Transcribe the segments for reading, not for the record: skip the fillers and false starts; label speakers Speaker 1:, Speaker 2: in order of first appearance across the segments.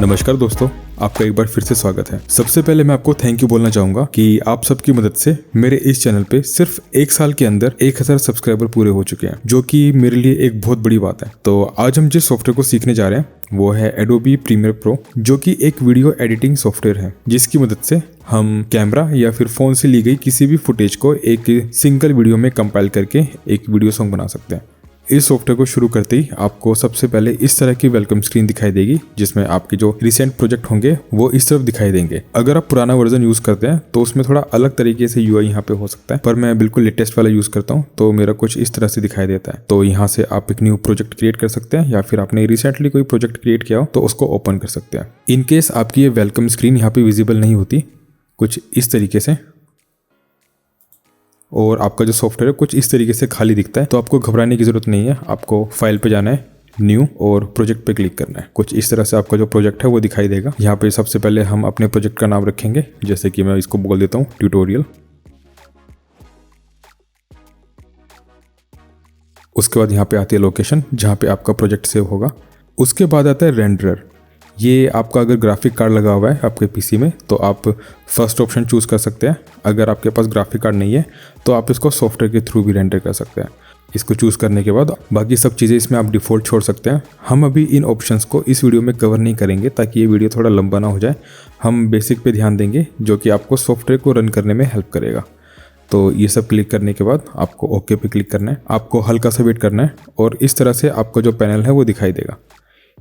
Speaker 1: नमस्कार दोस्तों, आपका एक बार फिर से स्वागत है। सबसे पहले मैं आपको थैंक यू बोलना चाहूंगा कि आप सबकी मदद से मेरे इस चैनल पे सिर्फ एक साल के अंदर 1000 सब्सक्राइबर पूरे हो चुके हैं, जो कि मेरे लिए एक बहुत बड़ी बात है। तो आज हम जिस सॉफ्टवेयर को सीखने जा रहे हैं वो है एडोबी प्रीमियर प्रो, जो कि एक वीडियो एडिटिंग सॉफ्टवेयर है, जिसकी मदद से हम कैमरा या फिर फोन से ली गई किसी भी फुटेज को एक सिंगल वीडियो में कंपाइल करके एक वीडियो सॉन्ग बना सकते हैं। इस सॉफ्टवेयर को शुरू करते ही आपको सबसे पहले इस तरह की वेलकम स्क्रीन दिखाई देगी, जिसमें आपके जो रिसेंट प्रोजेक्ट होंगे वो इस तरफ दिखाई देंगे। अगर आप पुराना वर्जन यूज करते हैं तो उसमें थोड़ा अलग तरीके से यूआई यहाँ पे हो सकता है, पर मैं बिल्कुल लेटेस्ट वाला यूज करता हूँ तो मेरा कुछ इस तरह से दिखाई देता है। तो यहाँ से आप एक न्यू प्रोजेक्ट क्रिएट कर सकते हैं, या फिर आपने रिसेंटली कोई प्रोजेक्ट क्रिएट किया हो तो उसको ओपन कर सकते हैं। इनकेस आपकी ये वेलकम स्क्रीन यहाँ पे विजिबल नहीं होती कुछ इस तरीके से, और आपका जो सॉफ्टवेयर है कुछ इस तरीके से खाली दिखता है, तो आपको घबराने की जरूरत नहीं है। आपको फाइल पे जाना है, न्यू, और प्रोजेक्ट पे क्लिक करना है। कुछ इस तरह से आपका जो प्रोजेक्ट है वो दिखाई देगा। यहाँ पे सबसे पहले हम अपने प्रोजेक्ट का नाम रखेंगे, जैसे कि मैं इसको बोल देता हूँ ट्यूटोरियल। उसके बाद यहाँ पे आती है लोकेशन जहाँ पे आपका प्रोजेक्ट सेव होगा। उसके बाद आता है रेंडरर। ये आपका अगर ग्राफिक कार्ड लगा हुआ है आपके पीसी में तो आप फर्स्ट ऑप्शन चूज़ कर सकते हैं। अगर आपके पास ग्राफिक कार्ड नहीं है तो आप इसको सॉफ्टवेयर के थ्रू भी रेंडर कर सकते हैं। इसको चूज़ करने के बाद बाकी सब चीज़ें इसमें आप डिफ़ॉल्ट छोड़ सकते हैं। हम अभी इन ऑप्शंस को इस वीडियो में कवर नहीं करेंगे ताकि ये वीडियो थोड़ा लंबा ना हो जाए। हम बेसिक पे ध्यान देंगे जो कि आपको सॉफ्टवेयर को रन करने में हेल्प करेगा। तो ये सब क्लिक करने के बाद आपको ओके पे क्लिक करना है। आपको हल्का सा वेट करना है और इस तरह से आपका जो पैनल है वो दिखाई देगा।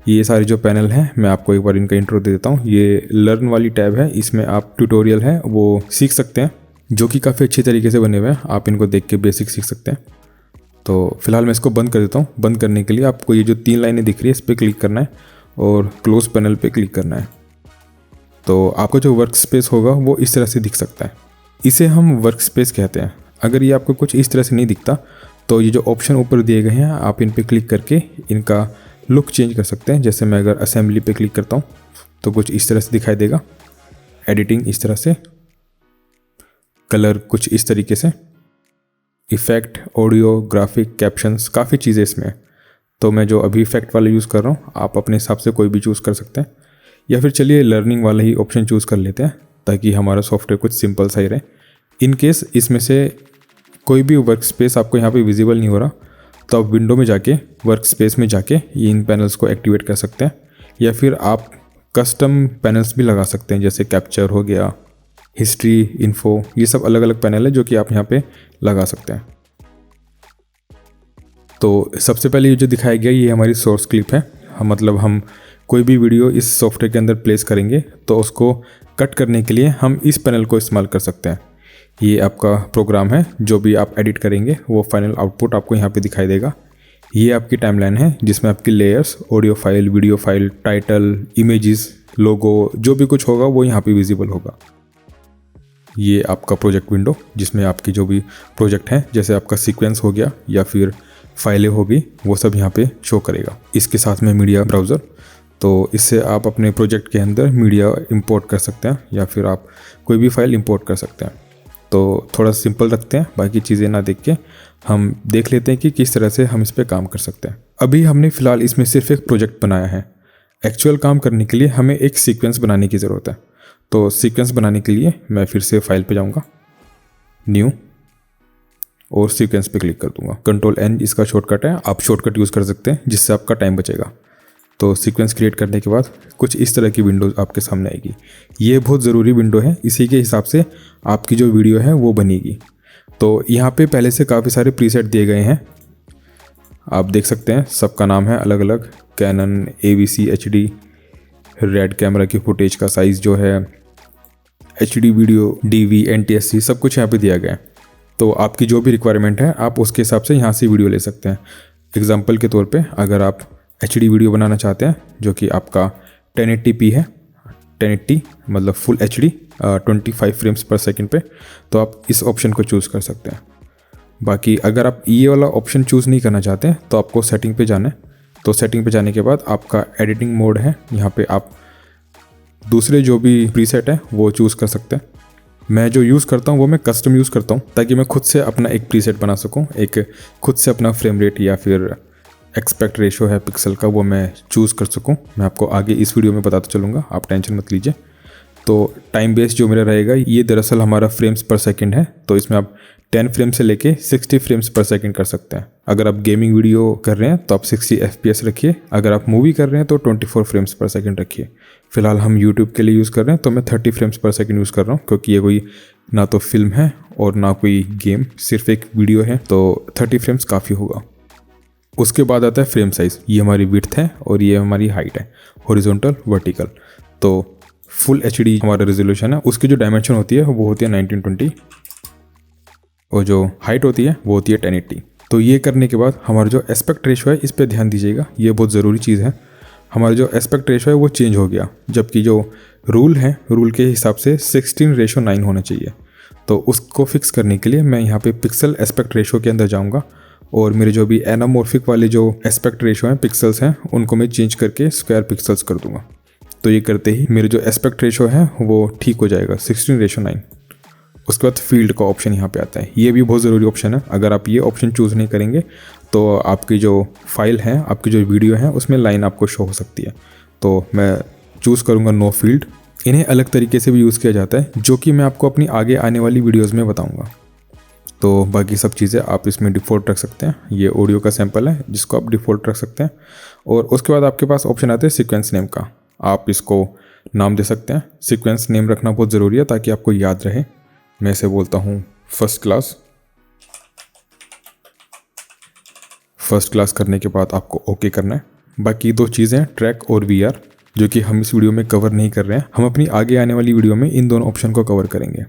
Speaker 1: ये सारे जो पैनल हैं मैं आपको एक बार इनका इंट्रो दे देता हूँ। ये लर्न वाली टैब है, इसमें आप ट्यूटोरियल है वो सीख सकते हैं, जो कि काफ़ी अच्छी तरीके से बने हुए हैं। आप इनको देख के बेसिक सीख सकते हैं। तो फिलहाल मैं इसको बंद कर देता हूँ। बंद करने के लिए आपको ये जो 3 लाइनें दिख रही है इस पर क्लिक करना है और क्लोज पैनल पे क्लिक करना है। तो आपका जो वर्क स्पेस होगा वो इस तरह से दिख सकता है। इसे हम वर्क स्पेस कहते हैं। अगर ये आपको कुछ इस तरह से नहीं दिखता तो ये जो ऑप्शन ऊपर दिए गए हैं आप इन पर क्लिक करके इनका लुक चेंज कर सकते हैं। जैसे मैं अगर असेंबली पे क्लिक करता हूँ तो कुछ इस तरह से दिखाई देगा, एडिटिंग इस तरह से, कलर कुछ इस तरीके से, इफ़ेक्ट, ऑडियो, ग्राफिक, कैप्शंस, काफ़ी चीज़ें इसमें। तो मैं जो अभी इफेक्ट वाला यूज़ कर रहा हूँ आप अपने हिसाब से कोई भी चूज़ कर सकते हैं, या फिर चलिए लर्निंग वाला ही ऑप्शन चूज़ कर लेते हैं ताकि हमारा सॉफ्टवेयर कुछ सिंपल सा ही रहे। इन केस इसमें से कोई भी वर्क स्पेस आपको यहाँ पर विजिबल नहीं हो रहा तो आप विंडो में जाके वर्क स्पेस में जाके इन पैनल्स को एक्टिवेट कर सकते हैं, या फिर आप कस्टम पैनल्स भी लगा सकते हैं, जैसे कैप्चर हो गया, हिस्ट्री, इन्फो, ये सब अलग अलग पैनल है जो कि आप यहाँ पे लगा सकते हैं। तो सबसे पहले ये जो दिखाया गया ये हमारी सोर्स क्लिप है। मतलब हम कोई भी वीडियो इस सॉफ्टवेयर के अंदर प्लेस करेंगे तो उसको कट करने के लिए हम इस पैनल को इस्तेमाल कर सकते हैं। ये आपका प्रोग्राम है, जो भी आप एडिट करेंगे वो फाइनल आउटपुट आपको यहाँ पे दिखाई देगा। ये आपकी टाइमलाइन है जिसमें आपकी layers, audio file, video file, title, images, logo, जो भी कुछ होगा वो यहाँ पे विजिबल होगा। ये आपका प्रोजेक्ट विंडो जिसमें आपकी जो भी प्रोजेक्ट हैं, जैसे आपका सीक्वेंस हो गया या फिर फाइलें होगी, वो सब यहाँ पे शो करेगा। इसके साथ में मीडिया ब्राउज़र, तो इससे आप अपने प्रोजेक्ट के अंदर मीडिया इंपोर्ट कर सकते हैं या फिर आप कोई भी फाइल इंपोर्ट कर सकते हैं। तो थोड़ा सिंपल रखते हैं, बाकी चीज़ें ना देख के हम देख लेते हैं कि किस तरह से हम इस पर काम कर सकते हैं। अभी हमने फ़िलहाल इसमें सिर्फ एक प्रोजेक्ट बनाया है। एक्चुअल काम करने के लिए हमें एक सीक्वेंस बनाने की ज़रूरत है। तो सीक्वेंस बनाने के लिए मैं फिर से फाइल पे जाऊंगा, न्यू, और सीक्वेंस पे क्लिक कर दूंगा। Ctrl+N इसका शॉर्टकट है, आप शॉर्टकट यूज़ कर सकते हैं जिससे आपका टाइम बचेगा। तो सीक्वेंस क्रिएट करने के बाद कुछ इस तरह की विंडो आपके सामने आएगी। ये बहुत ज़रूरी विंडो है, इसी के हिसाब से आपकी जो वीडियो है वो बनेगी। तो यहाँ पे पहले से काफ़ी सारे प्रीसेट दिए गए हैं, आप देख सकते हैं। सबका नाम है अलग अलग, Canon, AVC, HD, red camera की फुटेज का साइज़ जो है, HD वीडियो, DV, NTSC, सब कुछ यहाँ पे दिया गया है। तो आपकी जो भी रिक्वायरमेंट है आप उसके हिसाब से यहाँ से वीडियो ले सकते हैं। एग्जाम्पल के तौर पे अगर आप HD वीडियो बनाना चाहते हैं जो कि आपका 1080p है, 1080 मतलब फुल HD 25 फ्रेम्स पर सेकंड पे, तो आप इस ऑप्शन को चूज़ कर सकते हैं। बाकी अगर आप ये वाला ऑप्शन चूज़ नहीं करना चाहते हैं तो आपको सेटिंग पे जाना है। तो सेटिंग पे जाने के बाद आपका एडिटिंग मोड है, यहाँ पे आप दूसरे जो भी प्रीसेट है वो चूज़ कर सकते हैं। मैं जो यूज़ करता हूँ वो मैं कस्टम यूज़ करता हूँ ताकि मैं खुद से अपना एक प्रीसेट बना सकूँ, एक खुद से अपना फ्रेम रेट या फिर एक्सपेक्ट रेशो है पिक्सल का वो मैं चूज़ कर सकूं। मैं आपको आगे इस वीडियो में बताता चलूँगा, आप टेंशन मत लीजिए। तो टाइम बेस जो मेरा रहेगा ये दरअसल हमारा फ्रेम्स पर सेकंड है, तो इसमें आप 10 फ्रेम से लेके 60 फ्रेम्स पर सेकंड कर सकते हैं। अगर आप गेमिंग वीडियो कर रहे हैं तो आप 60 FPS रखिए, अगर आप मूवी कर रहे हैं तो 24 फ्रेम्स पर सेकंड रखिए। फिलहाल हम यूट्यूब के लिए यूज़ कर रहे हैं तो मैं 30 फ्रेम्स पर सेकंड यूज़ कर रहा हूँ, क्योंकि ये कोई ना तो फिल्म है और ना कोई गेम, सिर्फ एक वीडियो है, तो 30 फ्रेम्स काफ़ी होगा। उसके बाद आता है फ्रेम साइज़। ये हमारी विड्थ है और ये हमारी हाइट है, हॉरिजॉन्टल वर्टिकल। तो फुल HD हमारा रेजोल्यूशन है, उसकी जो डायमेंशन होती है वो होती है 1920 और जो हाइट होती है वो होती है 1080। तो ये करने के बाद हमारा जो एस्पेक्ट रेशो है इस पर ध्यान दीजिएगा, ये बहुत ज़रूरी चीज़ है। हमारा जो एस्पेक्ट रेशो है वो चेंज हो गया, जबकि जो रूल है रूल के हिसाब से 16:9 होना चाहिए। तो उसको फिक्स करने के लिए मैं यहाँ पे पिक्सल एस्पेक्ट रेशो के अंदर जाऊँगा और मेरे जो भी एनामॉर्फिक वाले जो एस्पेक्ट रेशो हैं पिक्सल्स हैं उनको मैं चेंज करके स्क्वायर पिक्सल्स कर दूंगा। तो ये करते ही मेरे जो एस्पेक्ट रेशो है वो ठीक हो जाएगा 16:9। उसके बाद फील्ड का ऑप्शन यहाँ पे आता है, ये भी बहुत ज़रूरी ऑप्शन है। अगर आप ये ऑप्शन चूज़ नहीं करेंगे तो आपकी जो फाइल है, आपकी जो वीडियो है उसमें लाइन आपको शो हो सकती है। तो मैं चूज़ करूँगा नो फील्ड। इन्हें अलग तरीके से भी यूज़ किया जाता है जो कि मैं आपको अपनी आगे आने वाली वीडियोज़ में बताऊँगा। तो बाकी सब चीज़ें आप इसमें डिफ़ॉल्ट रख सकते हैं। ये ऑडियो का सैंपल है जिसको आप डिफ़ॉल्ट रख सकते हैं। और उसके बाद आपके पास ऑप्शन आते हैं सीक्वेंस नेम का, आप इसको नाम दे सकते हैं। सीक्वेंस नेम रखना बहुत ज़रूरी है ताकि आपको याद रहे। मैं इसे बोलता हूँ फर्स्ट क्लास। फर्स्ट क्लास करने के बाद आपको ओके करना है। बाकी दो चीज़ें ट्रैक और VR जो कि हम इस वीडियो में कवर नहीं कर रहे हैं, हम अपनी आगे आने वाली वीडियो में इन दोनों ऑप्शन को कवर करेंगे।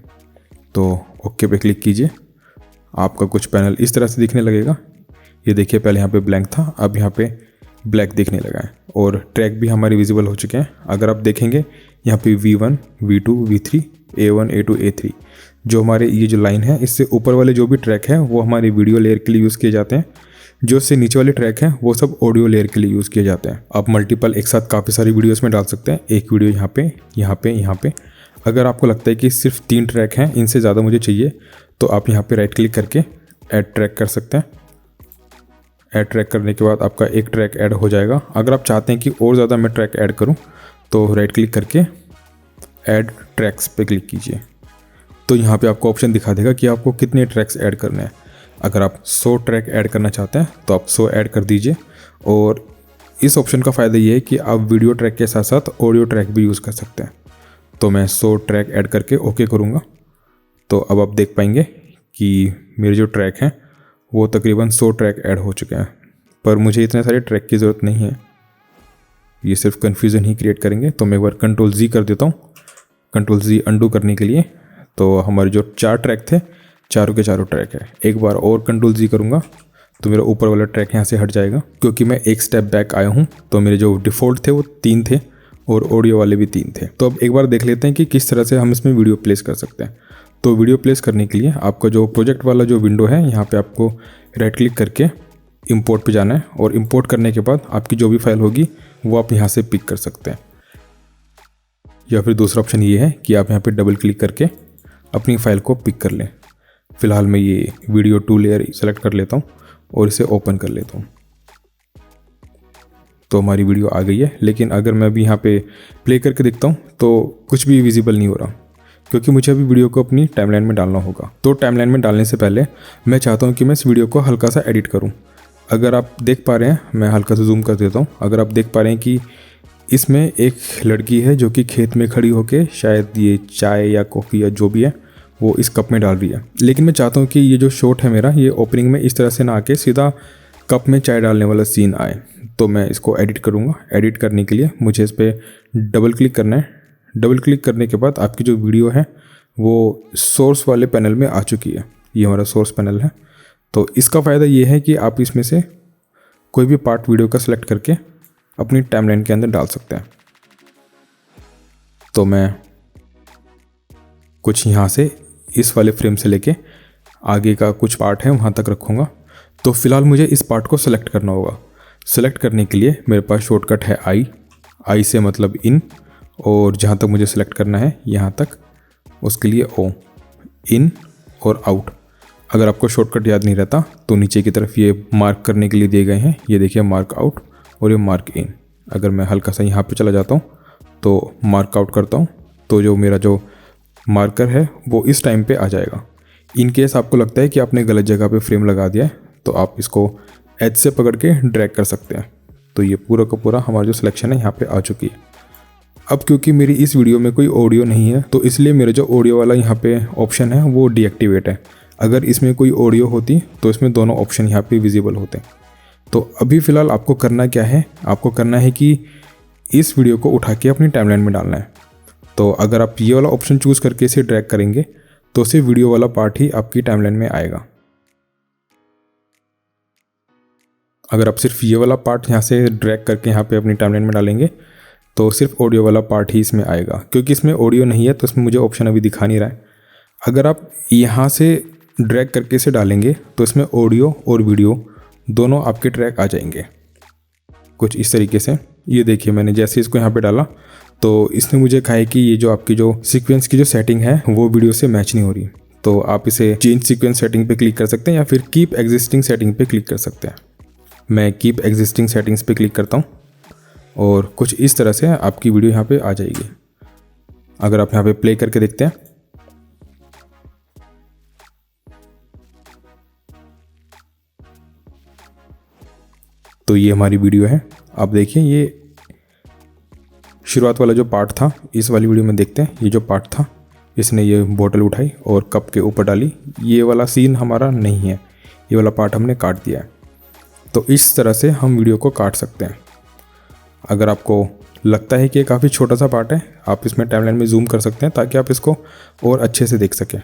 Speaker 1: तो ओके पे क्लिक कीजिए, आपका कुछ पैनल इस तरह से दिखने लगेगा। ये देखिए पहले यहाँ पे ब्लैंक था, अब यहाँ पे ब्लैक दिखने लगा है और ट्रैक भी हमारे विजिबल हो चुके हैं। अगर आप देखेंगे यहाँ पे V1, V2, V3, A1, A2, A3 जो हमारे ये जो लाइन है इससे ऊपर वाले जो भी ट्रैक है वो हमारे वीडियो लेयर के लिए यूज़ किए जाते हैं। जो इससे नीचे वाले ट्रैक हैं वो सब ऑडियो लेयर के लिए यूज़ किए जाते हैं। आप मल्टीपल एक साथ काफ़ी सारी वीडियोस में डाल सकते हैं, एक वीडियो यहाँ पे, यहाँ पे, यहाँ पे। अगर आपको लगता है कि सिर्फ 3 ट्रैक हैं, इनसे ज़्यादा मुझे चाहिए, तो आप यहाँ पे राइट क्लिक करके ऐड ट्रैक कर सकते हैं। ऐड ट्रैक करने के बाद आपका एक ट्रैक ऐड हो जाएगा। अगर आप चाहते हैं कि और ज़्यादा मैं ट्रैक ऐड करूँ तो राइट क्लिक करके ऐड ट्रैक्स पे क्लिक कीजिए। तो यहाँ पे आपको ऑप्शन दिखा देगा कि आपको कितने ट्रैक्स ऐड करने हैं। अगर आप 100 ट्रैक ऐड करना चाहते हैं तो आप 100 ऐड कर दीजिए। और इस ऑप्शन का फ़ायदा ये है कि आप वीडियो ट्रैक के साथ साथ ऑडियो ट्रैक भी यूज़ कर सकते हैं। तो मैं 100 ट्रैक ऐड करके ओके करूँगा। तो अब आप देख पाएंगे कि मेरे जो ट्रैक हैं वो तकरीबन 100 ट्रैक ऐड हो चुके हैं, पर मुझे इतने सारे ट्रैक की ज़रूरत नहीं है, ये सिर्फ कन्फ्यूज़न ही क्रिएट करेंगे। तो मैं एक बार Ctrl+Z कर देता हूँ, Ctrl+Z अंडू करने के लिए। तो हमारे जो 4 ट्रैक थे, चारों के चारों ट्रैक है। एक बार और Ctrl+Z करूँगा तो मेरा ऊपर वाला ट्रैक यहाँ से हट जाएगा, क्योंकि मैं एक स्टेप बैक आया हूँ। तो मेरे जो डिफ़ॉल्ट थे वो 3 थे और ऑडियो वाले भी 3 थे। तो अब एक बार देख लेते हैं कि किस तरह से हम इसमें वीडियो प्लेस कर सकते हैं। तो वीडियो प्लेस करने के लिए आपका जो प्रोजेक्ट वाला जो विंडो है, यहाँ पे आपको राइट क्लिक करके इंपोर्ट पे जाना है और इंपोर्ट करने के बाद आपकी जो भी फाइल होगी वो आप यहाँ से पिक कर सकते हैं। या फिर दूसरा ऑप्शन ये है कि आप यहाँ पे डबल क्लिक करके अपनी फ़ाइल को पिक कर लें। फ़िलहाल मैं ये वीडियो 2 लेयर सेलेक्ट कर लेता हूँ और इसे ओपन कर लेता हूँ। तो हमारी वीडियो आ गई है, लेकिन अगर मैं अभी यहाँ पे प्ले करके देखता हूँ तो कुछ भी विजिबल नहीं हो रहा, क्योंकि मुझे अभी वीडियो को अपनी टाइमलाइन में डालना होगा। तो टाइमलाइन में डालने से पहले मैं चाहता हूँ कि मैं इस वीडियो को हल्का सा एडिट करूँ। अगर आप देख पा रहे हैं, मैं हल्का सा जूम कर देता हूँ। अगर आप देख पा रहे हैं कि इसमें एक लड़की है जो कि खेत में खड़ी होकर शायद ये चाय या कॉफ़ी या जो भी है वो इस कप में डाल रही है। लेकिन मैं चाहता हूँ कि ये जो शॉट है मेरा, ये ओपनिंग में इस तरह से ना आके सीधा कप में चाय डालने वाला सीन आए। तो मैं इसको एडिट करूँगा। एडिट करने के लिए मुझे इस पर डबल क्लिक करना है। डबल क्लिक करने के बाद आपकी जो वीडियो है वो सोर्स वाले पैनल में आ चुकी है। ये हमारा सोर्स पैनल है। तो इसका फ़ायदा ये है कि आप इसमें से कोई भी पार्ट वीडियो का सिलेक्ट करके अपनी टाइमलाइन के अंदर डाल सकते हैं। तो मैं कुछ यहाँ से इस वाले फ्रेम से लेके आगे का कुछ पार्ट है वहाँ तक रखूँगा। तो फ़िलहाल मुझे इस पार्ट को सेलेक्ट करना होगा। सेलेक्ट करने के लिए मेरे पास शॉर्टकट है आई से मतलब इन, और जहाँ तक मुझे सेलेक्ट करना है यहाँ तक, उसके लिए ओ, इन और आउट। अगर आपको शॉर्टकट याद नहीं रहता तो नीचे की तरफ ये मार्क करने के लिए दिए गए हैं, ये देखिए मार्क आउट और ये मार्क इन। अगर मैं हल्का सा यहाँ पे चला जाता हूँ तो मार्क आउट करता हूँ तो जो मेरा जो मार्कर है वो इस टाइम पे आ जाएगा। इन केस आपको लगता है कि आपने गलत जगह पे फ्रेम लगा दिया है तो आप इसको एज से पकड़ के ड्रैग कर सकते हैं। तो ये पूरा का पूरा हमारा जो सिलेक्शन है यहाँ पे आ चुकी है। अब क्योंकि मेरी इस वीडियो में कोई ऑडियो नहीं है तो इसलिए मेरा जो ऑडियो वाला यहाँ पे ऑप्शन है वो डीएक्टिवेट है। अगर इसमें कोई ऑडियो होती तो इसमें दोनों ऑप्शन यहाँ पे विजिबल होते। तो अभी फ़िलहाल आपको करना क्या है, आपको करना है कि इस वीडियो को उठा के अपनी टाइमलाइन में डालना है। तो अगर आप ये वाला ऑप्शन चूज़ करके इसे ड्रैग करेंगे तो सिर्फ वीडियो वाला पार्ट ही आपकी टाइमलाइन में आएगा। अगर आप सिर्फ ये वाला पार्ट यहाँ से ड्रैग करके यहाँ पे अपनी टाइमलाइन में डालेंगे तो सिर्फ ऑडियो वाला पार्ट ही इसमें आएगा। क्योंकि इसमें ऑडियो नहीं है तो इसमें मुझे ऑप्शन अभी दिखा नहीं रहा है। अगर आप यहाँ से ड्रैग करके इसे डालेंगे तो इसमें ऑडियो और वीडियो दोनों आपके ट्रैक आ जाएंगे कुछ इस तरीके से। ये देखिए मैंने जैसे इसको यहाँ पे डाला तो इसने मुझे कहा है कि ये जो आपकी जो सीक्वेंस की जो सेटिंग है वो वीडियो से मैच नहीं हो रही। तो आप इसे चेंज सीक्वेंस सेटिंग पे क्लिक कर सकते हैं या फिर कीप एग्जिस्टिंग सेटिंग पे क्लिक कर सकते हैं। मैं कीप एग्जिस्टिंग सेटिंग्स पे क्लिक करता हूँ और कुछ इस तरह से आपकी वीडियो यहाँ पे आ जाएगी। अगर आप यहाँ पे प्ले करके देखते हैं तो ये हमारी वीडियो है। आप देखिए ये शुरुआत वाला जो पार्ट था इस वाली वीडियो में देखते हैं। ये जो पार्ट था इसने ये बोतल उठाई और कप के ऊपर डाली, ये वाला सीन हमारा नहीं है, ये वाला पार्ट हमने काट दिया है। तो इस तरह से हम वीडियो को काट सकते हैं। अगर आपको लगता है कि ये काफ़ी छोटा सा पार्ट है आप इसमें टाइमलाइन में जूम कर सकते हैं ताकि आप इसको और अच्छे से देख सकें।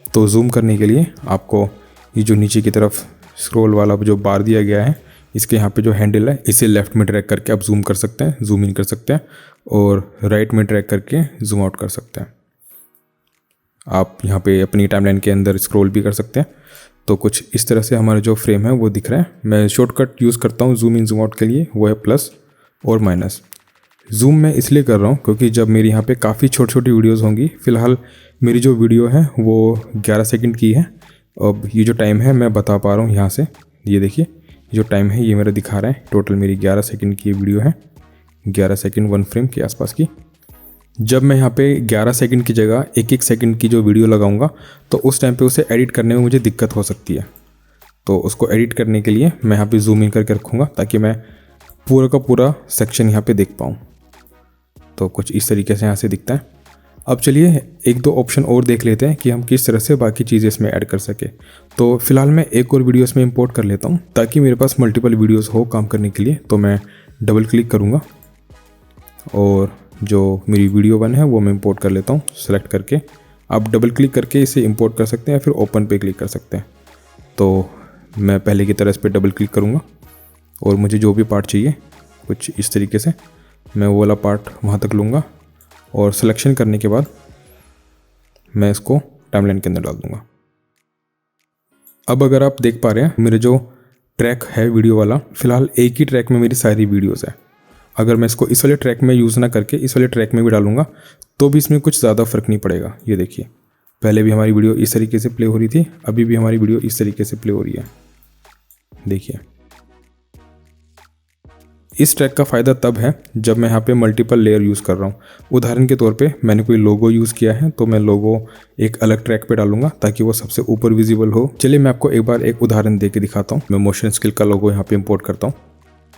Speaker 1: तो जूम करने के लिए आपको ये जो नीचे की तरफ स्क्रॉल वाला जो बार दिया गया है इसके यहाँ पे जो हैंडल है इसे लेफ़्ट में ड्रैग करके आप जूम कर सकते हैं, जूम इन कर सकते हैं और राइट में ड्रैग करके जूम आउट कर सकते हैं। आप यहाँ पे अपनी टाइमलाइन के अंदर स्क्रॉल भी कर सकते हैं। तो कुछ इस तरह से हमारा जो फ्रेम है वो दिख रहा है। मैं शॉर्टकट यूज़ करता हूँ जूम इन जूम आउट के लिए, वो है प्लस और माइनस। जूम मैं इसलिए कर रहा हूँ क्योंकि जब मेरी यहाँ पे काफ़ी छोटी छोटी वीडियोज़ होंगी, फ़िलहाल मेरी जो वीडियो है वो 11 सेकंड की है। अब ये जो टाइम है मैं बता पा रहा हूँ यहाँ से, ये देखिए जो टाइम है ये मेरा दिखा रहा है। टोटल मेरी 11 सेकंड की वीडियो है, 11 सेकंड 1 फ्रेम के आसपास की। जब मैं यहाँ पे 11 सेकंड की जगह 1-1 सेकंड की जो वीडियो लगाऊंगा तो उस टाइम पे उसे एडिट करने में मुझे दिक्कत हो सकती है। तो उसको एडिट करने के लिए मैं यहाँ पे जूम इन करके रखूँगा ताकि मैं पूरा का पूरा सेक्शन यहाँ पे देख पाऊँ। तो कुछ इस तरीके से यहाँ से दिखता है। अब चलिए 1-2 ऑप्शन और देख लेते हैं कि हम किस तरह से बाकी चीज़ें इसमें ऐड कर सके। तो फिलहाल मैं एक और वीडियो इसमें इंपोर्ट कर लेता हूँ ताकि मेरे पास मल्टीपल वीडियोस हो काम करने के लिए। तो मैं डबल क्लिक करूँगा और जो मेरी वीडियो 1 है वो मैं इंपोर्ट कर लेता हूँ सेलेक्ट करके। आप डबल क्लिक करके इसे इंपोर्ट कर सकते हैं या फिर ओपन पे क्लिक कर सकते हैं। तो मैं पहले की तरह इस पर डबल क्लिक करूँगा और मुझे जो भी पार्ट चाहिए कुछ इस तरीके से मैं वो वाला पार्ट वहाँ तक लूँगा और सिलेक्शन करने के बाद मैं इसको टाइमलाइन के अंदर डाल दूँगा। अब अगर आप देख पा रहे हैं मेरे जो ट्रैक है वीडियो वाला, फ़िलहाल एक ही ट्रैक में मेरी सारी वीडियोज़ है। अगर मैं इसको इस वाले ट्रैक में यूज़ ना करके इस वाले ट्रैक में भी डालूंगा तो भी इसमें कुछ ज़्यादा फ़र्क नहीं पड़ेगा। ये देखिए पहले भी हमारी वीडियो इस तरीके से प्ले हो रही थी, अभी भी हमारी वीडियो इस तरीके से प्ले हो रही है। देखिए इस ट्रैक का फ़ायदा तब है जब मैं यहाँ पे मल्टीपल लेयर यूज़ कर रहा हूँ। उदाहरण के तौर पे मैंने कोई लोगो यूज़ किया है तो मैं लोगो एक अलग ट्रैक पे डालूंगा ताकि वो सबसे ऊपर विजिबल हो। चलिए मैं आपको एक बार एक उदाहरण दे के दिखाता हूँ। मैं मोशन स्किल का लोगो यहाँ पे इंपोर्ट करता हूँ।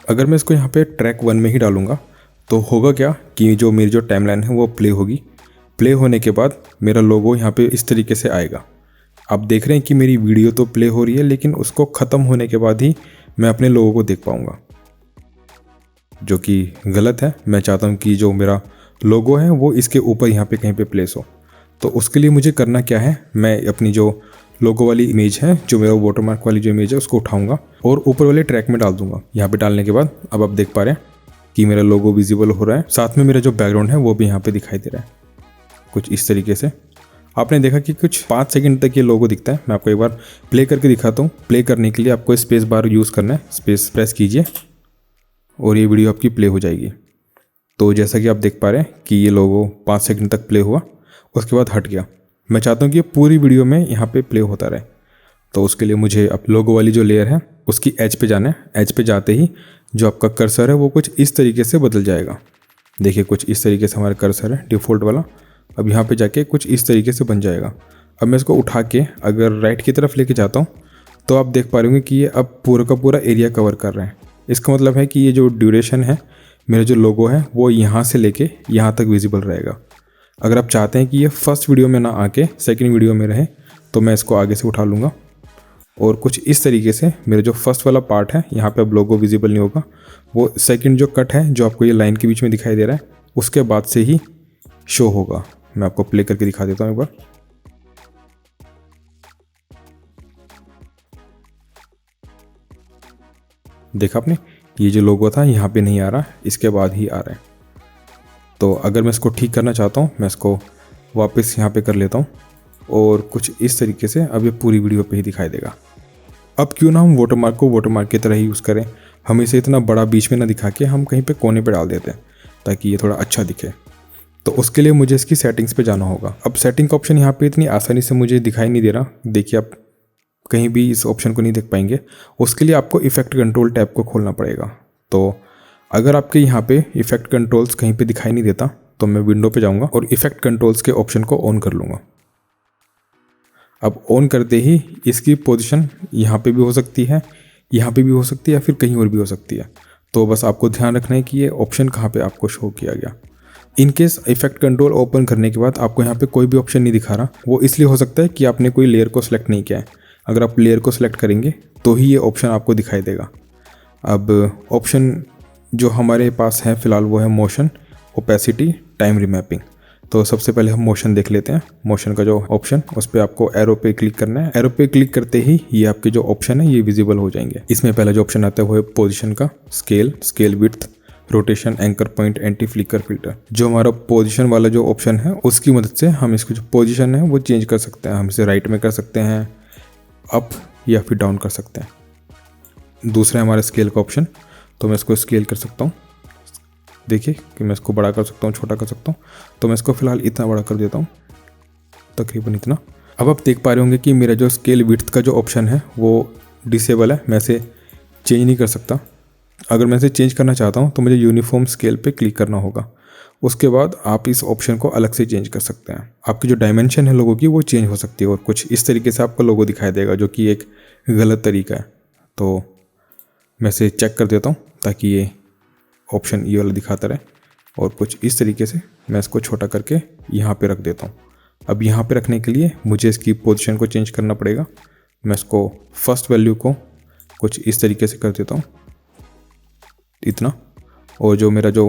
Speaker 1: अगर मैं इसको यहाँ पे ट्रैक 1 में ही डालूंगा तो होगा क्या कि जो मेरी जो टाइमलाइन है वो प्ले होगी। प्ले होने के बाद मेरा लोगो यहाँ पे इस तरीके से आएगा। आप देख रहे हैं कि मेरी वीडियो तो प्ले हो रही है लेकिन उसको ख़त्म होने के बाद ही मैं अपने लोगों को देख पाऊँगा, जो कि गलत है। मैं चाहता हूँ कि जो मेरा लोगो है वो इसके ऊपर यहाँ पे कहीं पे प्लेस हो। तो उसके लिए मुझे करना क्या है, मैं अपनी जो लोगो वाली इमेज है, जो मेरा वाटरमार्क वाली जो इमेज है उसको उठाऊंगा और ऊपर वाले ट्रैक में डाल दूंगा। यहाँ पे डालने के बाद अब आप देख पा रहे हैं कि मेरा लोगो विजिबल हो रहा है, साथ में मेरा जो बैकग्राउंड है वो भी यहाँ पे दिखाई दे रहा है कुछ इस तरीके से। आपने देखा कि कुछ 5 सेकंड तक ये लोगो दिखता है। मैं आपको एक बार प्ले करके दिखाता हूँ। प्ले करने के लिए आपको स्पेस बार यूज़ करना है, स्पेस प्रेस कीजिए और ये वीडियो आपकी प्ले हो जाएगी। तो जैसा कि आप देख पा रहे हैं कि ये लोगो 5 सेकंड तक प्ले हुआ, उसके बाद हट गया। मैं चाहता हूँ कि ये पूरी वीडियो में यहाँ पे प्ले होता रहे। तो उसके लिए मुझे अब लोगो वाली जो लेयर है उसकी एज पे जाना है। एज पे जाते ही जो आपका कर्सर है वो कुछ इस तरीके से बदल जाएगा। देखिए कुछ इस तरीके से हमारा कर्सर है डिफ़ॉल्ट वाला। अब यहाँ पे जाके कुछ इस तरीके से बन जाएगा। अब मैं इसको उठा के अगर राइट की तरफ लेके जाता हूँ तो आप देख पा रहे होंगे कि ये अब पूरा का पूरा एरिया कवर कर रहे हैं। इसका मतलब है कि ये जो ड्यूरेशन है, मेरा जो लोगो है वो यहाँ से लेके यहाँ तक विजिबल रहेगा। अगर आप चाहते हैं कि ये फर्स्ट वीडियो में ना आके सेकंड वीडियो में रहे तो मैं इसको आगे से उठा लूँगा और कुछ इस तरीके से मेरा जो फर्स्ट वाला पार्ट है यहाँ पे अब लोगो विजिबल नहीं होगा, वो सेकंड जो कट है जो आपको ये लाइन के बीच में दिखाई दे रहा है उसके बाद से ही शो होगा। मैं आपको प्ले करके दिखा देता हूँ एक बार। देखा आपने, ये जो लोगो था यहाँ पे नहीं आ रहा, इसके बाद ही आ रहा है। तो अगर मैं इसको ठीक करना चाहता हूँ मैं इसको वापस यहाँ पे कर लेता हूँ और कुछ इस तरीके से अब ये पूरी वीडियो पे ही दिखाई देगा। अब क्यों ना हम वाटरमार्क को वाटरमार्क की तरह ही यूज़ करें, हम इसे इतना बड़ा बीच में ना दिखा के हम कहीं पे कोने पे डाल देते हैं ताकि ये थोड़ा अच्छा दिखे। तो उसके लिए मुझे इसकी सेटिंग्स पे जाना होगा। अब सेटिंग का ऑप्शन यहाँ पे इतनी आसानी से मुझे दिखाई नहीं दे रहा, देखिए आप कहीं भी इस ऑप्शन को नहीं देख पाएंगे। उसके लिए आपको इफेक्ट कंट्रोल टैब को खोलना पड़ेगा। तो अगर आपके यहाँ पे इफेक्ट कंट्रोल्स कहीं पे दिखाई नहीं देता तो मैं विंडो पे जाऊँगा और इफेक्ट कंट्रोल्स के ऑप्शन को ऑन कर लूँगा। अब ऑन करते ही इसकी पोजीशन यहाँ पे भी हो सकती है, यहाँ पे भी हो सकती है या फिर कहीं और भी हो सकती है। तो बस आपको ध्यान रखना है कि ये ऑप्शन कहाँ पे आपको शो किया गया। In case effect control open करने के बाद आपको यहाँ पे कोई भी ऑप्शन नहीं दिखा रहा, वो इसलिए हो सकता है कि आपने कोई लेयर को सिलेक्ट नहीं किया है। अगर आप लेयर को सिलेक्ट करेंगे तो ही ये ऑप्शन आपको दिखाई देगा। अब ऑप्शन जो हमारे पास है फ़िलहाल वो है मोशन, ओपेसिटी, टाइम रिमैपिंग। तो सबसे पहले हम मोशन देख लेते हैं। मोशन का जो ऑप्शन उस पर आपको एरो पे क्लिक करना है। एरो पे क्लिक करते ही ये आपके जो ऑप्शन है ये विजिबल हो जाएंगे। इसमें पहला जो ऑप्शन आता है वो है पोजीशन का, scale, scale width, rotation, anchor point, anti flicker filter. जो हमारा पोजीशन वाला जो ऑप्शन है उसकी मदद से हम इसकी जो पोजीशन है वो चेंज कर सकते हैं। हम इसे राइट में कर सकते हैं, अप या फिर डाउन कर सकते हैं। दूसरा है हमारा स्केल का ऑप्शन, तो मैं इसको स्केल कर सकता हूँ। देखिए कि मैं इसको बड़ा कर सकता हूँ, छोटा कर सकता हूँ। तो मैं इसको फिलहाल इतना बड़ा कर देता हूँ, तकरीबन इतना। अब आप देख पा रहे होंगे कि मेरा जो स्केल विड्थ का जो ऑप्शन है वो डिसेबल है, मैं इसे चेंज नहीं कर सकता। अगर मैं इसे चेंज करना चाहता हूँ तो मुझे यूनिफॉर्म स्केल पे क्लिक करना होगा। उसके बाद आप इस ऑप्शन को अलग से चेंज कर सकते हैं। आपकी जो डायमेंशन है लोगों की वो चेंज हो सकती है और कुछ इस तरीके से आपका लोगो दिखाई देगा, जो कि एक गलत तरीका है। तो मैं इसे चेक कर देता हूँ ताकि ये ऑप्शन ये वाला दिखाता रहे और कुछ इस तरीके से मैं इसको छोटा करके यहाँ पे रख देता हूँ। अब यहाँ पे रखने के लिए मुझे इसकी पोजीशन को चेंज करना पड़ेगा। मैं इसको फर्स्ट वैल्यू को कुछ इस तरीके से कर देता हूँ, इतना। और जो मेरा जो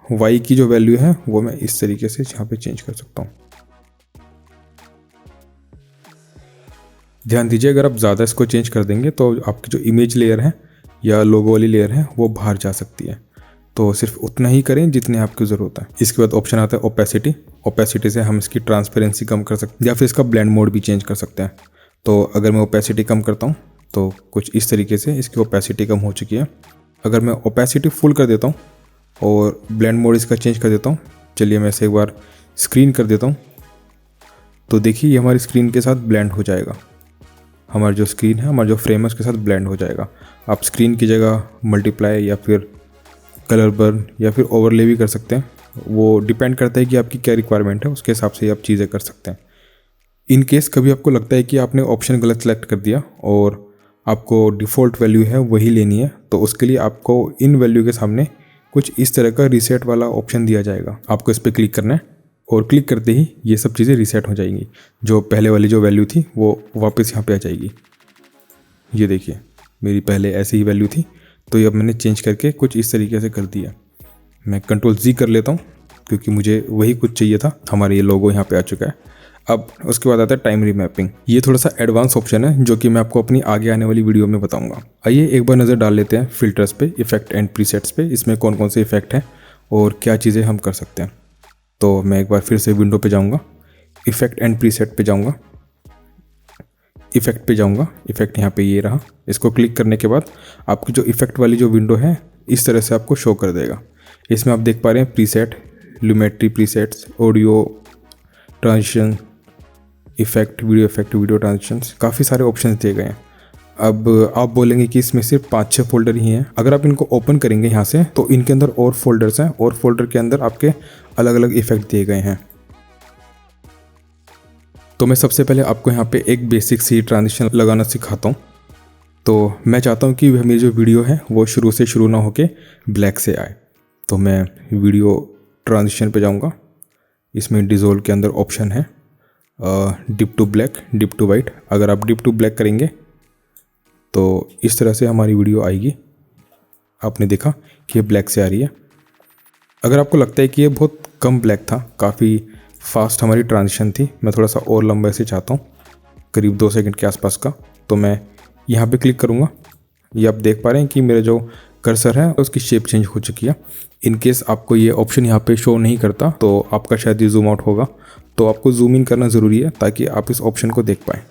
Speaker 1: y की जो वैल्यू है वो मैं इस तरीके से यहाँ पे चेंज कर सकता हूँ। ध्यान दीजिए, अगर आप ज़्यादा इसको चेंज कर देंगे तो आपकी जो इमेज लेयर है या लोगो वाली लेयर है वो बाहर जा सकती है। तो सिर्फ उतना ही करें जितने आपकी ज़रूरत है। इसके बाद ऑप्शन आता है ओपेसिटी। ओपेसिटी से हम इसकी ट्रांसपेरेंसी कम कर सकते हैं या फिर इसका ब्लेंड मोड भी चेंज कर सकते हैं। तो अगर मैं ओपेसिटी कम करता हूँ तो कुछ इस तरीके से इसकी ओपेसिटी कम हो चुकी है। अगर मैं ओपेसिटी फुल कर देता हूँ और ब्लेंड मोड इसका चेंज कर देता हूँ, चलिए मैं इसे एक बार स्क्रीन कर देता हूँ, तो देखिए ये हमारी स्क्रीन के साथ ब्लेंड हो जाएगा। हमारा जो स्क्रीन है, हमारा जो फ्रेम है उसके साथ ब्लेंड हो जाएगा। आप स्क्रीन की जगह मल्टीप्लाई या फिर कलर बर्न या फिर ओवरले भी कर सकते हैं। वो डिपेंड करता है कि आपकी क्या रिक्वायरमेंट है, उसके हिसाब से आप चीज़ें कर सकते हैं। इन केस कभी आपको लगता है कि आपने ऑप्शन गलत सेलेक्ट कर दिया और आपको डिफ़ॉल्ट वैल्यू है वही लेनी है, तो उसके लिए आपको इन वैल्यू के सामने कुछ इस तरह का रीसेट वाला ऑप्शन दिया जाएगा। आपको इस पर क्लिक करना है और क्लिक करते ही ये सब चीज़ें रीसेट हो जाएंगी। जो पहले वाली जो वैल्यू थी वो वापस यहाँ पे आ जाएगी। ये देखिए मेरी पहले ऐसी ही वैल्यू थी, तो ये अब मैंने चेंज करके कुछ इस तरीके से कर दिया। मैं Ctrl+Z कर लेता हूँ क्योंकि मुझे वही कुछ चाहिए था। हमारा ये लोगो यहाँ पे आ चुका है। अब उसके बाद आता है टाइम रिमैपिंग। ये थोड़ा सा एडवांस ऑप्शन है जो कि मैं आपको अपनी आगे आने वाली वीडियो में बताऊंगा। आइए एक बार नज़र डाल लेते हैं फिल्टर्स पे, इफेक्ट एंड प्रीसेट्स पे। इसमें कौन कौन से इफेक्ट हैं और क्या चीज़ें हम कर सकते हैं। तो मैं एक बार फिर से विंडो पे जाऊँगा, इफेक्ट एंड प्रीसेट पे जाऊँगा, इफेक्ट पे जाऊँगा। इफेक्ट यहाँ पे ये रहा। इसको क्लिक करने के बाद आपकी जो इफेक्ट वाली जो विंडो है इस तरह से आपको शो कर देगा। इसमें आप देख पा रहे हैं preset, Lumetri presets, audio, transition, effect, video transitions, काफ़ी सारे ऑप्शन दिए गए हैं। अब आप बोलेंगे कि इसमें सिर्फ 5-6 फोल्डर ही हैं। अगर आप इनको ओपन करेंगे यहाँ से तो इनके अंदर और फोल्डर्स हैं और फोल्डर के अंदर आपके अलग अलग इफेक्ट दिए गए हैं। तो मैं सबसे पहले आपको यहाँ पे एक बेसिक सी ट्रांजिशन लगाना सिखाता हूँ। तो मैं चाहता हूँ कि मेरी जो वीडियो है वो शुरू से शुरू ना होके ब्लैक से आए। तो मैं वीडियो ट्रांजिशन पे जाऊँगा। इसमें डिज़ोल्व के अंदर ऑप्शन है dip to black, dip to white. अगर आप डिप टू ब्लैक करेंगे तो इस तरह से हमारी वीडियो आएगी। आपने देखा कि ये ब्लैक से आ रही है। अगर आपको लगता है कि ये बहुत कम ब्लैक था, काफ़ी फास्ट हमारी ट्रांजिशन थी, मैं थोड़ा सा और लंबा से चाहता हूँ, करीब 2 सेकंड के आसपास का, तो मैं यहाँ पे क्लिक करूँगा। ये आप देख पा रहे हैं कि मेरा जो कर्सर है उसकी शेप चेंज हो चुकी है। इन केस आपको ये ऑप्शन यहाँ पे शो नहीं करता तो आपका शायद ये जूम आउट होगा, तो आपको जूम इन करना ज़रूरी है ताकि आप इस ऑप्शन को देख पाएँ।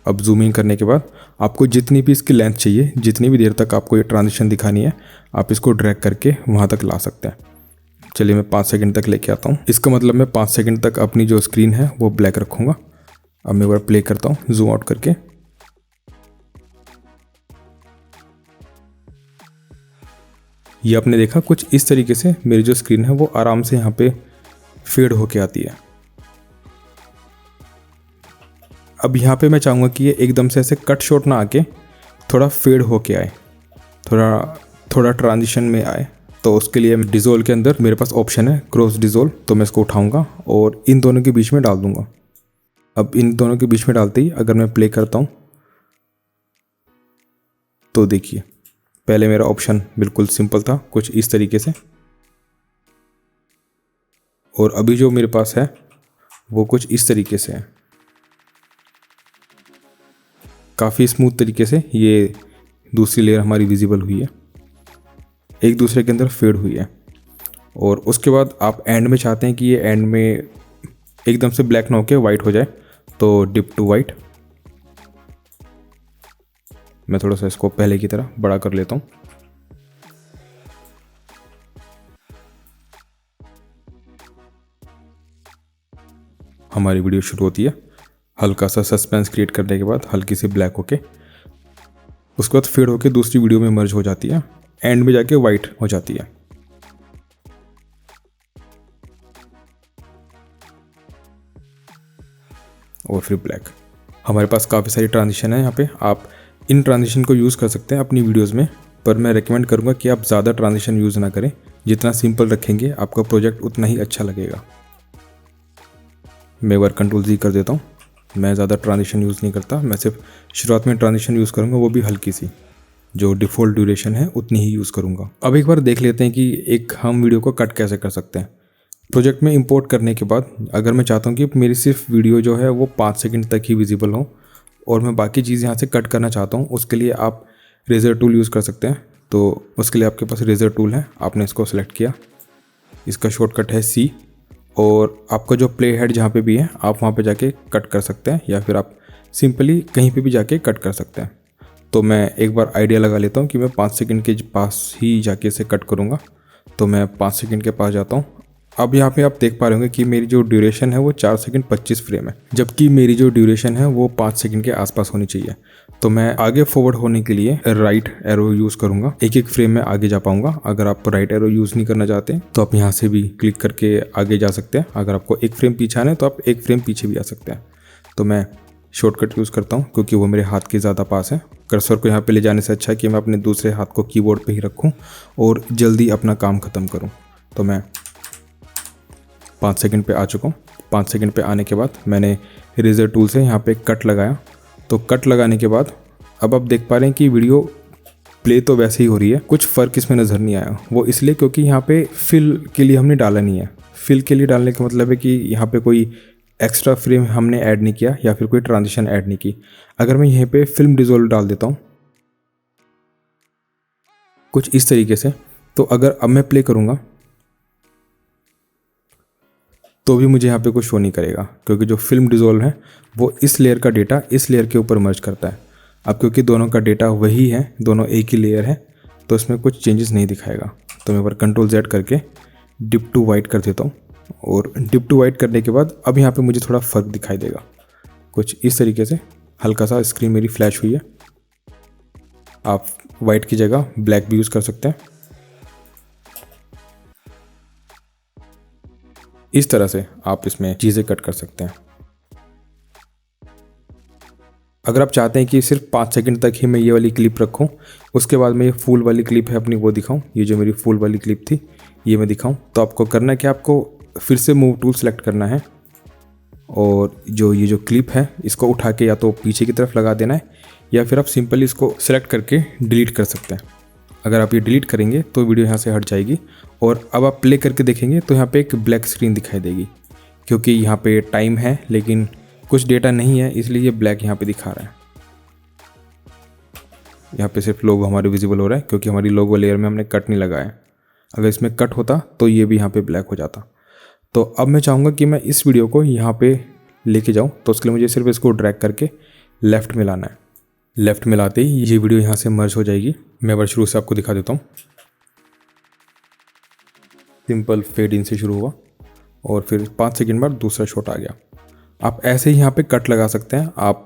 Speaker 1: अब जूम इन करने के बाद आपको जितनी भी इसकी लेंथ चाहिए, जितनी भी देर तक आपको ये ट्रांजिशन दिखानी है, आप इसको ड्रैग करके वहाँ तक ला सकते हैं। चलिए मैं 5 सेकंड तक लेके आता हूँ। इसका मतलब मैं 5 सेकंड तक अपनी जो स्क्रीन है वो ब्लैक रखूँगा। अब मैं एक बार प्ले करता हूँ जूम आउट करके। ये आपने देखा कुछ इस तरीके से मेरी जो स्क्रीन है वो आराम से यहाँ पे फेड होके आती है। अब यहाँ पे मैं चाहूँगा कि ये एकदम से ऐसे कट शॉट ना आके थोड़ा फेड होके आए, थोड़ा ट्रांजिशन में आए। तो उसके लिए डिज़ोल्व के अंदर मेरे पास ऑप्शन है क्रॉस डिज़ोल्व, तो मैं इसको उठाऊँगा और इन दोनों के बीच में डाल दूँगा। अब इन दोनों के बीच में डालते ही अगर मैं प्ले करता हूँ तो देखिए पहले मेरा ऑप्शन बिल्कुल सिंपल था कुछ इस तरीके से, और अभी जो मेरे पास है वो कुछ इस तरीके से है। काफ़ी स्मूथ तरीके से ये दूसरी लेयर हमारी विजिबल हुई है, एक दूसरे के अंदर फेड हुई है। और उसके बाद आप एंड में चाहते हैं कि ये एंड में एकदम से ब्लैक ना होके वाइट हो जाए, तो डिप टू वाइट। मैं थोड़ा सा इसको पहले की तरह बड़ा कर लेता हूँ। हमारी वीडियो शुरू होती है हल्का सा सस्पेंस क्रिएट करने के बाद, हल्की सी ब्लैक होके, उसके बाद फेड होके दूसरी वीडियो में मर्ज हो जाती है, एंड में जाके वाइट हो जाती है। और फिर ब्लैक। हमारे पास काफ़ी सारी ट्रांजिशन है यहाँ पे। आप इन ट्रांजिशन को यूज़ कर सकते हैं अपनी वीडियोस में, पर मैं रेकमेंड करूँगा कि आप ज़्यादा ट्रांजिशन यूज़ ना करें। जितना सिंपल रखेंगे आपका प्रोजेक्ट उतना ही अच्छा लगेगा। मैं एक बार कंट्रोल जी कर देता हूँ। मैं ज़्यादा ट्रांजिशन यूज़ नहीं करता, मैं सिर्फ शुरुआत में ट्रांजिशन यूज़ करूँगा, वो भी हल्की सी, जो डिफ़ॉल्ट ड्यूरेशन है उतनी ही यूज़ करूँगा। अब एक बार देख लेते हैं कि एक हम वीडियो को कट कैसे कर सकते हैं। प्रोजेक्ट में इंपोर्ट करने के बाद अगर मैं चाहता हूँ कि मेरी सिर्फ वीडियो जो है वो 5 सेकंड तक ही विजिबल हो और मैं बाकी चीज़ यहाँ से कट करना चाहता हूँ, उसके लिए आप रेजर टूल यूज़ कर सकते हैं। तो उसके लिए आपके पास रेजर टूल है, आपने इसको सेलेक्ट किया, इसका शॉर्टकट है C, और आपका जो प्ले हेड जहाँ पे भी है आप वहाँ पे जाके कट कर सकते हैं, या फिर आप सिंपली कहीं पे भी जाके कट कर सकते हैं। तो मैं एक बार आइडिया लगा लेता हूँ कि मैं 5 सेकंड के पास ही जाके इसे कट करूँगा। तो मैं 5 सेकंड के पास जाता हूँ। अब यहाँ पे आप देख पा रहे होंगे कि मेरी जो ड्यूरेशन है वो 4 सेकंड 25 फ्रेम है, जबकि मेरी जो ड्यूरेशन है वो 5 सेकंड के आसपास होनी चाहिए। तो मैं आगे फॉरवर्ड होने के लिए राइट एरो यूज़ करूँगा, एक एक फ्रेम में आगे जा पाऊँगा। अगर आप राइट एरो यूज़ नहीं करना चाहते तो आप यहाँ से भी क्लिक करके आगे जा सकते हैं। अगर आपको एक फ्रेम पीछे आना है तो आप एक फ्रेम पीछे भी आ सकते हैं। तो मैं शॉर्टकट यूज़ करता हूँ क्योंकि वो मेरे हाथ के ज़्यादा पास है। कर्सर को यहाँ पे ले जाने से अच्छा है कि मैं अपने दूसरे हाथ को कीबोर्ड पे ही रखूँ और जल्दी अपना काम ख़त्म करूँ। तो मैं 5 सेकंड पे आ चुका हूँ। 5 सेकंड पे आने के बाद मैंने इरेजर टूल से यहाँ पे कट लगाया। तो कट लगाने के बाद अब आप देख पा रहे हैं कि वीडियो प्ले तो वैसे ही हो रही है, कुछ फ़र्क इसमें नज़र नहीं आया। वो इसलिए क्योंकि यहाँ पे फिल के लिए हमने डाला नहीं है। फिल के लिए डालने का मतलब है कि यहाँ पे कोई एक्स्ट्रा फ्रेम हमने ऐड नहीं किया या फिर कोई ट्रांजिशन ऐड नहीं की। अगर मैं यहाँ पे फिल्म डिज़ोल्व डाल देता हूँ कुछ इस तरीके से, तो अगर अब मैं प्ले करूँगा तो भी मुझे यहाँ पे कुछ शो नहीं करेगा, क्योंकि जो फिल्म डिज़ोल्व है वो इस लेयर का डेटा इस लेयर के ऊपर मर्ज करता है। अब क्योंकि दोनों का डेटा वही है, दोनों एक ही लेयर है, तो इसमें कुछ चेंजेस नहीं दिखाएगा। तो मैं एक बार कंट्रोल Z करके डिप टू वाइट कर देता हूँ। और डिप टू वाइट करने के बाद अब यहाँ पे मुझे थोड़ा फ़र्क दिखाई देगा। कुछ इस तरीके से हल्का सा स्क्रीन मेरी फ्लैश हुई है। आप वाइट की जगह ब्लैक भी यूज़ कर सकते हैं। इस तरह से आप इसमें चीज़ें कट कर सकते हैं। अगर आप चाहते हैं कि सिर्फ 5 सेकंड तक ही मैं ये वाली क्लिप रखूं, उसके बाद मैं ये फुल वाली क्लिप है अपनी वो दिखाऊं, ये जो मेरी फुल वाली क्लिप थी ये मैं दिखाऊं, तो आपको करना है कि आपको फिर से मूव टूल सेलेक्ट करना है और ये जो क्लिप है इसको उठा के या तो पीछे की तरफ लगा देना है या फिर आप सिंपली इसको सेलेक्ट करके डिलीट कर सकते हैं। अगर आप ये डिलीट करेंगे तो वीडियो यहाँ से हट जाएगी और अब आप प्ले करके देखेंगे तो यहाँ पे एक ब्लैक स्क्रीन दिखाई देगी, क्योंकि यहाँ पे टाइम है लेकिन कुछ डेटा नहीं है, इसलिए ये ब्लैक यहाँ पे दिखा रहा है। यहाँ पे सिर्फ लोगो हमारे विजिबल हो रहा है क्योंकि हमारी लोगो लेयर में हमने कट नहीं लगाया है। अगर इसमें कट होता तो ये भी यहाँ पे ब्लैक हो जाता। तो अब मैं चाहूँगा कि मैं इस वीडियो को यहाँ पे लेके जाऊँ, तो उसके लिए मुझे सिर्फ इसको ड्रैग करके लेफ़्ट में लाना है। लेफ़्ट में लाते ही ये वीडियो यहाँ से मर्ज हो जाएगी। मैं एक बार शुरू से आपको दिखा देता हूँ। सिंपल फेड इन से शुरू हुआ और फिर 5 सेकंड बाद दूसरा शॉट आ गया। आप ऐसे ही यहाँ पे कट लगा सकते हैं। आप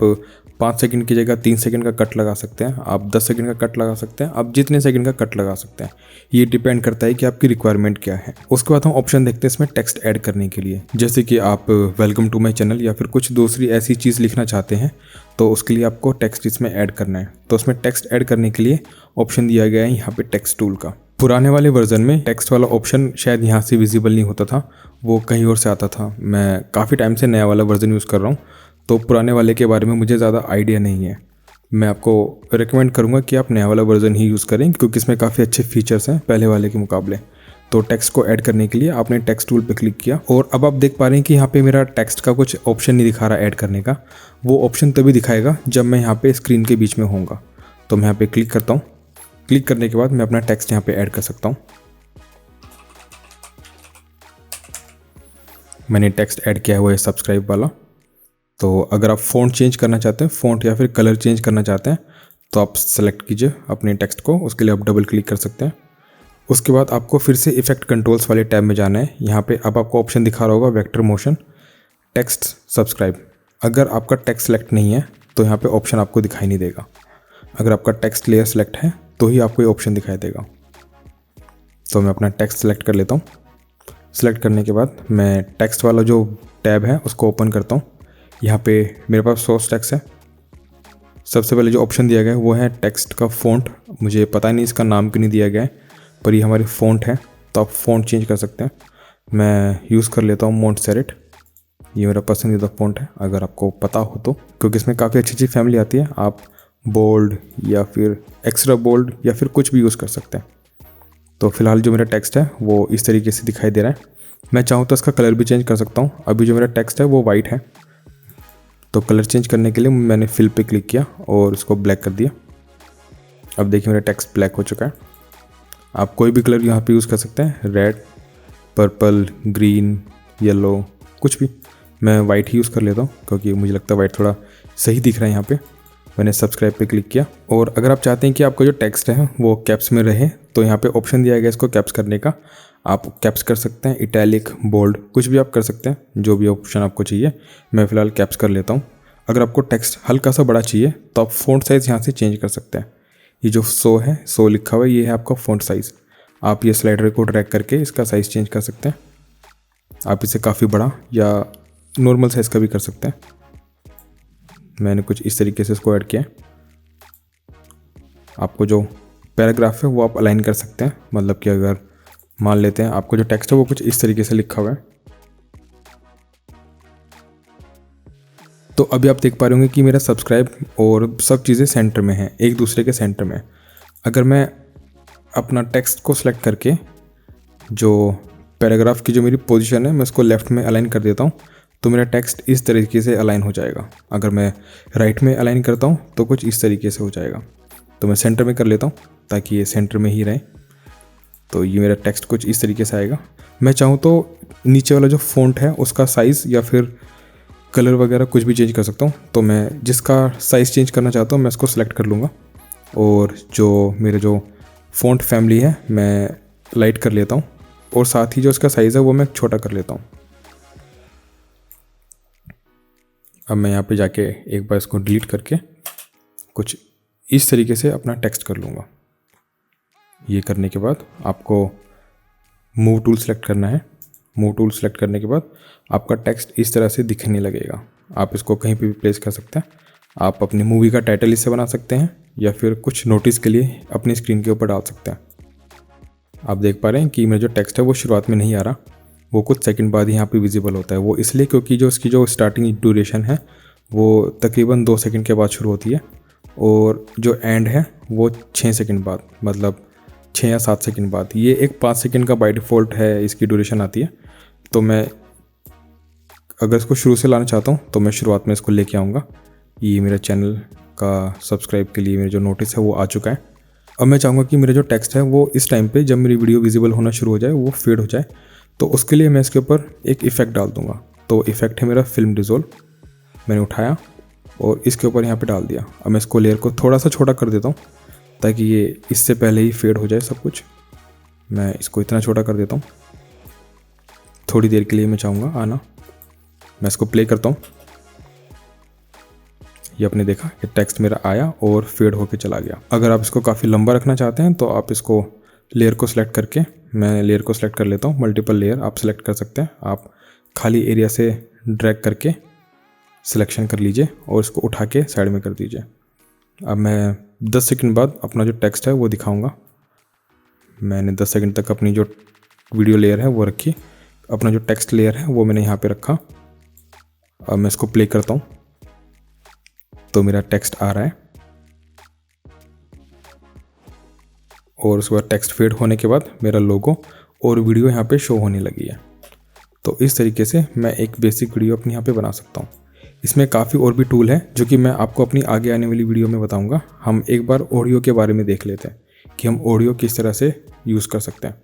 Speaker 1: 5 सेकंड की जगह 3 सेकंड का कट लगा सकते हैं, आप 10 सेकंड का कट लगा सकते हैं, आप जितने सेकंड का कट लगा सकते हैं। ये डिपेंड करता है कि आपकी रिक्वायरमेंट क्या है। उसके बाद हम ऑप्शन देखते हैं इसमें टेक्स्ट ऐड करने के लिए, जैसे कि आप वेलकम टू माई चैनल या फिर कुछ दूसरी ऐसी चीज़ लिखना चाहते हैं तो उसके लिए आपको टेक्स्ट इसमें ऐड करना है। तो उसमें टेक्स्ट ऐड करने के लिए ऑप्शन दिया गया है यहाँ पे टेक्स्ट टूल का। पुराने वाले वर्जन में टेक्स्ट वाला ऑप्शन शायद यहाँ से विजिबल नहीं होता था, वो कहीं और से आता था। मैं काफ़ी टाइम से नया वाला वर्जन यूज़ कर रहा हूँ, तो पुराने वाले के बारे में मुझे ज़्यादा आइडिया नहीं है। मैं आपको रिकमेंड करूँगा कि आप नया वाला वर्जन ही यूज़ करें, क्योंकि इसमें काफ़ी अच्छे फीचर्स हैं पहले वाले के मुकाबले। तो टेक्स्ट को ऐड करने के लिए आपने टेक्स्ट टूल पर क्लिक किया और अब आप देख पा रहे हैं कि यहाँ पे मेरा टेक्स्ट का कुछ ऑप्शन नहीं दिखा रहा ऐड करने का। वो ऑप्शन तभी दिखाएगा जब मैं यहाँ पे स्क्रीन के बीच में होऊंगा। तो मैं यहाँ पे क्लिक करता हूँ। क्लिक करने के बाद मैं अपना टेक्स्ट यहाँ पे ऐड कर सकता हूँ। मैंने टेक्स्ट ऐड किया हुआ है सब्सक्राइब वाला। तो अगर आप फ़ॉन्ट चेंज करना चाहते हैं, फ़ॉन्ट या फिर कलर चेंज करना चाहते हैं, तो आप सेलेक्ट कीजिए अपने टेक्स्ट को। उसके लिए आप डबल क्लिक कर सकते हैं। उसके बाद आपको फिर से इफेक्ट कंट्रोल्स वाले टैब में जाना है। यहाँ पे अब आपको ऑप्शन दिखा रहा होगा वेक्टर मोशन टेक्स्ट सब्सक्राइब। अगर आपका टेक्स्ट सेलेक्ट नहीं है तो यहाँ पे ऑप्शन आपको दिखाई नहीं देगा। अगर आपका टेक्स्ट लेयर सेलेक्ट है तो ही आपको ये ऑप्शन दिखाई देगा। तो मैं अपना टेक्स्ट सेलेक्ट कर लेता हूँ। सेलेक्ट करने के बाद मैं टेक्स्ट वाला जो टैब है उसको ओपन करता हूँ। यहाँ पे मेरे पास सोर्स टेक्स्ट है। सबसे पहले जो ऑप्शन दिया गया है वो है टेक्स्ट का फ़ॉन्ट। मुझे पता नहीं इसका नाम क्यों नहीं दिया गया है, पर ये हमारी फ़ॉन्ट है, तो आप फ़ॉन्ट चेंज कर सकते हैं। मैं यूज़ कर लेता हूँ मोंटसेरेट। ये मेरा पसंदीदा फ़ॉन्ट है, अगर आपको पता हो तो, क्योंकि इसमें काफ़ी अच्छी अच्छी फैमिली आती है। आप बोल्ड या फिर एक्स्ट्रा बोल्ड या फिर कुछ भी यूज़ कर सकते हैं। तो फिलहाल जो मेरा टेक्स्ट है वो इस तरीके से दिखाई दे रहा है। मैं चाहूँ तो इसका कलर भी चेंज कर सकता हूँ। अभी जो मेरा टेक्स्ट है वो वाइट है, तो कलर चेंज करने के लिए मैंने फिल पे क्लिक किया और उसको ब्लैक कर दिया। अब देखिए मेरा टेक्स्ट ब्लैक हो चुका है। आप कोई भी कलर यहाँ पे यूज़ कर सकते हैं, रेड, पर्पल, ग्रीन, येलो, कुछ भी। मैं वाइट ही यूज़ कर लेता हूँ क्योंकि मुझे लगता है वाइट थोड़ा सही दिख रहा है यहाँ पे। मैंने सब्सक्राइब पे क्लिक किया और अगर आप चाहते हैं कि आपका जो टेक्स्ट है वो कैप्स में रहे तो यहाँ पे ऑप्शन दिया गया इसको कैप्स करने का। आप कैप्स कर सकते हैं, इटैलिक, बोल्ड, कुछ भी आप कर सकते हैं, जो भी ऑप्शन आपको चाहिए। मैं फ़िलहाल कैप्स कर लेता हूँ। अगर आपको टेक्स्ट हल्का सा बड़ा चाहिए तो आप फ़ॉन्ट साइज़ यहाँ से चेंज कर सकते हैं। ये जो 100 है, 100 लिखा हुआ है, ये है आपका फ़ॉन्ट साइज़। आप ये स्लाइडर को ड्रैग करके इसका साइज़ चेंज कर सकते हैं। आप इसे काफ़ी बड़ा या नॉर्मल साइज़ का भी कर सकते हैं। मैंने कुछ इस तरीके से इसको ऐड किया है। आपको जो पैराग्राफ है वो आप अलाइन कर सकते हैं, मतलब कि अगर मान लेते हैं आपको जो टेक्स्ट है वो कुछ इस तरीके से लिखा हुआ है, तो अभी आप देख पा रहे होंगे कि मेरा सब्सक्राइब और सब चीज़ें सेंटर में हैं, एक दूसरे के सेंटर में। अगर मैं अपना टेक्स्ट को सिलेक्ट करके जो पैराग्राफ की जो मेरी पोजीशन है मैं उसको लेफ़्ट में अलाइन कर देता हूँ तो मेरा टेक्स्ट इस तरीके से अलाइन हो जाएगा। अगर मैं राइट में अलाइन करता हूँ तो कुछ इस तरीके से हो जाएगा। तो मैं सेंटर में कर लेता हूँ ताकि ये सेंटर में ही रहे। तो ये मेरा टेक्स्ट कुछ इस तरीके से आएगा। मैं चाहूँ तो नीचे वाला जो फ़ॉन्ट है उसका साइज़ या फिर कलर वगैरह कुछ भी चेंज कर सकता हूँ। तो मैं जिसका साइज़ चेंज करना चाहता हूँ मैं इसको सेलेक्ट कर लूँगा और जो मेरे जो फ़ॉन्ट फैमिली है मैं लाइट कर लेता हूँ। और साथ ही जो इसका साइज़ है वो मैं छोटा कर लेता हूँ। अब मैं यहाँ पे जाके एक बार इसको डिलीट करके कुछ इस तरीके से अपना टेक्स्ट कर लूँगा। ये करने के बाद आपको मूव टूल सेलेक्ट करना है। मूव टूल सेलेक्ट करने के बाद आपका टेक्स्ट इस तरह से दिखने लगेगा। आप इसको कहीं पे भी प्लेस कर सकते हैं। आप अपनी मूवी का टाइटल इससे बना सकते हैं या फिर कुछ नोटिस के लिए अपनी स्क्रीन के ऊपर डाल सकते हैं। आप देख पा रहे हैं कि मेरा जो टेक्स्ट है वो शुरुआत में नहीं आ रहा, वो कुछ सेकंड बाद यहाँ पे विजिबल होता है। वो इसलिए क्योंकि जो इसकी जो स्टार्टिंग ड्यूरेशन है वो तकरीबन 2 सेकंड के बाद शुरू होती है और जो एंड है वो 6 सेकंड बाद, मतलब 6 या 7 सेकंड बाद। ये एक 5 सेकंड का बाय डिफ़ॉल्ट है इसकी ड्यूरेशन आती है। तो मैं अगर इसको शुरू से लाना चाहता हूँ तो मैं शुरुआत में इसको लेके आऊँगा। ये मेरा चैनल का सब्सक्राइब के लिए मेरा जो नोटिस है वो आ चुका है। अब मैं चाहूँगा कि मेरा जो टेक्स्ट है वो इस टाइम पे जब मेरी वीडियो विजिबल होना शुरू हो जाए, वो फेड हो जाए, तो उसके लिए मैं इसके ऊपर एक इफ़ेक्ट डाल दूँगा। तो इफ़ेक्ट है मेरा फिल्म डिज़ोल्व। मैंने उठाया और इसके ऊपर यहाँ पे डाल दिया। अब मैं इसको लेयर को थोड़ा सा छोटा कर देता हूँ ताकि ये इससे पहले ही फेड हो जाए सब कुछ। मैं इसको इतना छोटा कर देता हूँ। थोड़ी देर के लिए मैं चाहूँगा आना। मैं इसको प्ले करता हूँ। ये आपने देखा कि टेक्स्ट मेरा आया और फेड होके चला गया। अगर आप इसको काफ़ी लंबा रखना चाहते हैं तो आप इसको लेयर को सिलेक्ट करके, मैं लेयर को सिलेक्ट कर लेता हूँ। मल्टीपल लेयर आप सिलेक्ट कर सकते हैं। आप खाली एरिया से ड्रैग करके सिलेक्शन कर लीजिए और इसको उठा के साइड में कर दीजिए। अब मैं 10 सेकंड बाद अपना जो टेक्स्ट है वो दिखाऊंगा। मैंने 10 सेकंड तक अपनी जो वीडियो लेयर है वो रखी। अपना जो टेक्स्ट लेयर है वो मैंने यहाँ पे रखा। अब मैं इसको प्ले करता हूँ तो मेरा टेक्स्ट आ रहा है और उसके बाद टेक्स्ट फेड होने के बाद मेरा लोगो और वीडियो यहाँ पे शो होने लगी है। तो इस तरीके से मैं एक बेसिक वीडियो अपनी यहाँ पे बना सकता हूँ। इसमें काफ़ी और भी टूल है जो कि मैं आपको अपनी आगे आने वाली वीडियो में बताऊँगा। हम एक बार ऑडियो के बारे में देख लेते हैं कि हम ऑडियो किस तरह से यूज़ कर सकते हैं।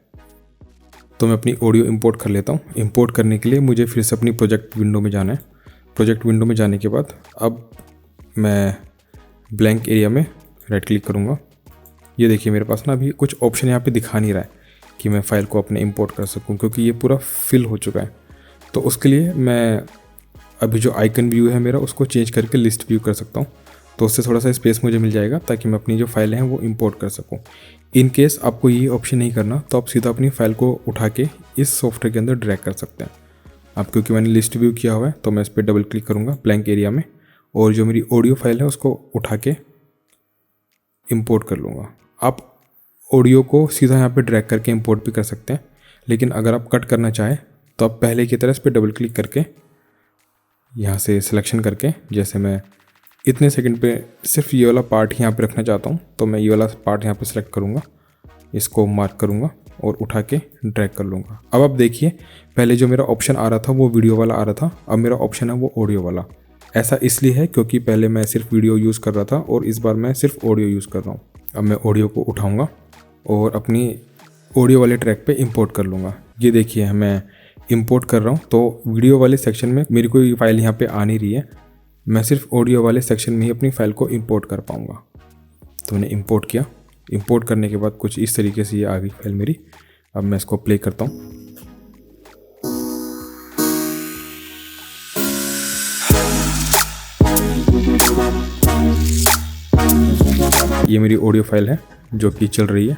Speaker 1: तो मैं अपनी ऑडियो इंपोर्ट कर लेता हूँ। इंपोर्ट करने के लिए मुझे फिर से अपनी प्रोजेक्ट विंडो में जाना है। प्रोजेक्ट विंडो में जाने के बाद अब मैं ब्लैंक एरिया में राइट क्लिक करूँगा। ये देखिए मेरे पास ना अभी कुछ ऑप्शन यहाँ पे दिखा नहीं रहा है कि मैं फ़ाइल को अपने इंपोर्ट कर सकूँ, क्योंकि ये पूरा फिल हो चुका है। तो उसके लिए मैं अभी जो आइकन व्यू है मेरा उसको चेंज करके लिस्ट व्यू कर सकता हूँ। तो उससे थोड़ा सा स्पेस मुझे मिल जाएगा ताकि मैं अपनी जो फाइलें हैं वो इंपोर्ट कर सकूँ। इन केस आपको ये ऑप्शन नहीं करना तो आप सीधा अपनी फ़ाइल को उठा के इस सॉफ्टवेयर के अंदर ड्रैग कर सकते हैं। अब क्योंकि मैंने लिस्ट व्यू किया हुआ है तो मैं इस पर डबल क्लिक करूँगा ब्लैंक एरिया में और जो मेरी ऑडियो फाइल है उसको उठा के इंपोर्ट कर लूँगा। आप ऑडियो को सीधा यहाँ पे ड्रैग करके इंपोर्ट भी कर सकते हैं, लेकिन अगर आप कट करना चाहें तो आप पहले की तरह इस पर डबल क्लिक करके यहाँ से सिलेक्शन करके, जैसे मैं इतने सेकंड पे सिर्फ ये वाला पार्ट यहाँ पे रखना चाहता हूँ तो मैं ये वाला पार्ट यहाँ पे सिलेक्ट करूँगा, इसको मार्क करूँगा और उठा के ड्रैग कर लूँगा। अब आप देखिए पहले जो मेरा ऑप्शन आ रहा था वो वीडियो वाला आ रहा था, अब मेरा ऑप्शन है वो ऑडियो वाला। ऐसा इसलिए है क्योंकि पहले मैं सिर्फ वीडियो यूज़ कर रहा था और इस बार मैं सिर्फ ऑडियो यूज़ कर रहा हूँ। अब मैं ऑडियो को उठाऊँगा और अपनी ऑडियो वाले ट्रैक पे इंपोर्ट कर लूँगा। ये देखिए मैं इंपोर्ट कर रहा हूँ तो वीडियो वाले सेक्शन में मेरी कोई फाइल यहाँ पे आ नहीं रही है। मैं सिर्फ ऑडियो वाले सेक्शन में ही अपनी फ़ाइल को इंपोर्ट कर पाऊँगा। तो मैंने इंपोर्ट किया। इंपोर्ट करने के बाद कुछ इस तरीके से ये आ गई फाइल मेरी। अब मैं इसको प्ले करता हूँ। ये मेरी ऑडियो फाइल है जो कि चल रही है।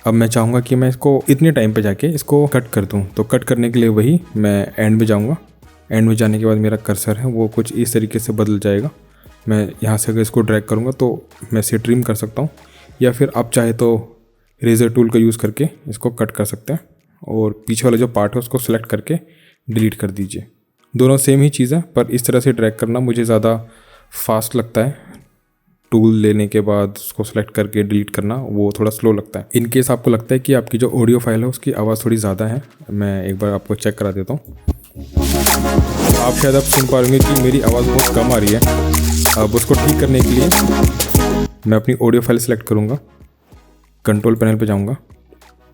Speaker 1: अब मैं चाहूँगा कि मैं इसको इतने टाइम पे जाके इसको कट कर दूँ, तो कट करने के लिए वही मैं एंड में जाऊँगा। एंड में जाने के बाद मेरा कर्सर है वो कुछ इस तरीके से बदल जाएगा। मैं यहाँ से अगर इसको ड्रैग करूँगा तो मैं इसे ट्रिम कर सकता हूँ, या फिर आप चाहे तो रेजर टूल का यूज़ करके इसको कट कर सकते हैं और पीछे वाला जो पार्ट है उसको सेलेक्ट करके डिलीट कर दीजिए। दोनों सेम ही चीज़ है, पर इस तरह से ड्रैग करना मुझे ज़्यादा फास्ट लगता है। टूल लेने के बाद उसको सेलेक्ट करके डिलीट करना वो थोड़ा स्लो लगता है। इन केस आपको लगता है कि आपकी जो ऑडियो फाइल है उसकी आवाज़ थोड़ी ज़्यादा है, मैं एक बार आपको चेक करा देता हूँ। आप शायद आप सुन पा रहे कि मेरी आवाज़ बहुत कम आ रही है। अब उसको ठीक करने के लिए मैं अपनी ऑडियो फाइल सेलेक्ट करूँगा, कंट्रोल पैनल पे जाऊँगा,